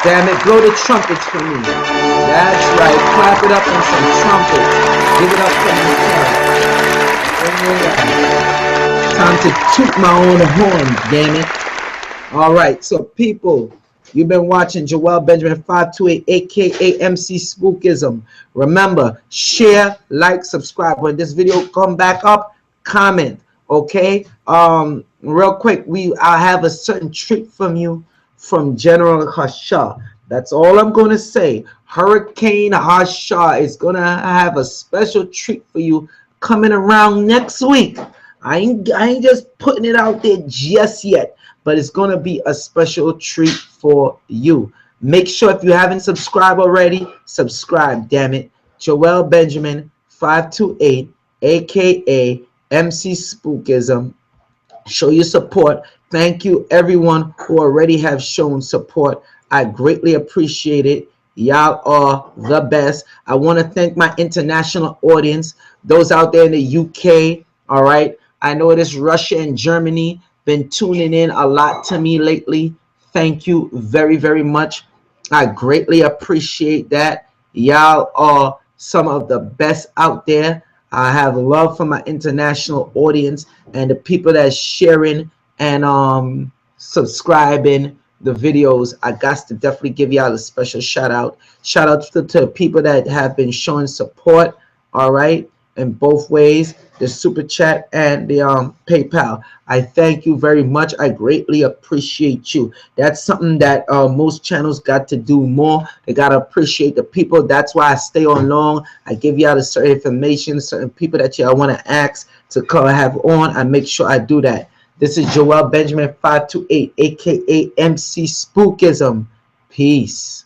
Damn it. Blow the trumpets for me. That's right. Clap it up on some trumpets. Give it up for myself. Time to toot my own horn, damn it. All right, so people, you've been watching Joel Benjamin 528, aka MC Spookism. Remember, share, like, subscribe. When this video come back up, comment. Okay. Real quick, I have a certain treat from you from General Hasha. That's all I'm gonna say. Hurricane Hasha is gonna have a special treat for you coming around next week. I ain't just putting it out there just yet, but it's gonna be a special treat for you. Make sure if you haven't subscribed already, subscribe. Damn it, Joel Benjamin 528, aka MC Spookism. Show your support. Thank you everyone who already have shown support. I greatly appreciate it. Y'all are the best. I want to thank my international audience, those out there in the UK. All right, I know this Russia and Germany been tuning in a lot to me lately. Thank you very, very much. I greatly appreciate that. Y'all are some of the best out there. I have love for my international audience and the people that's sharing and subscribing the videos. I got to definitely give y'all a special shout out. Shout out to people that have been showing support, all right, in both ways, the super chat and the PayPal. I thank you very much. I greatly appreciate you. That's something that most channels got to do more. They got to appreciate the people. That's why I stay on long. I give y'all the certain information, certain people that y'all want to ask to come have on. I make sure I do that. This is Joel Benjamin 528, aka MC Spookism. Peace.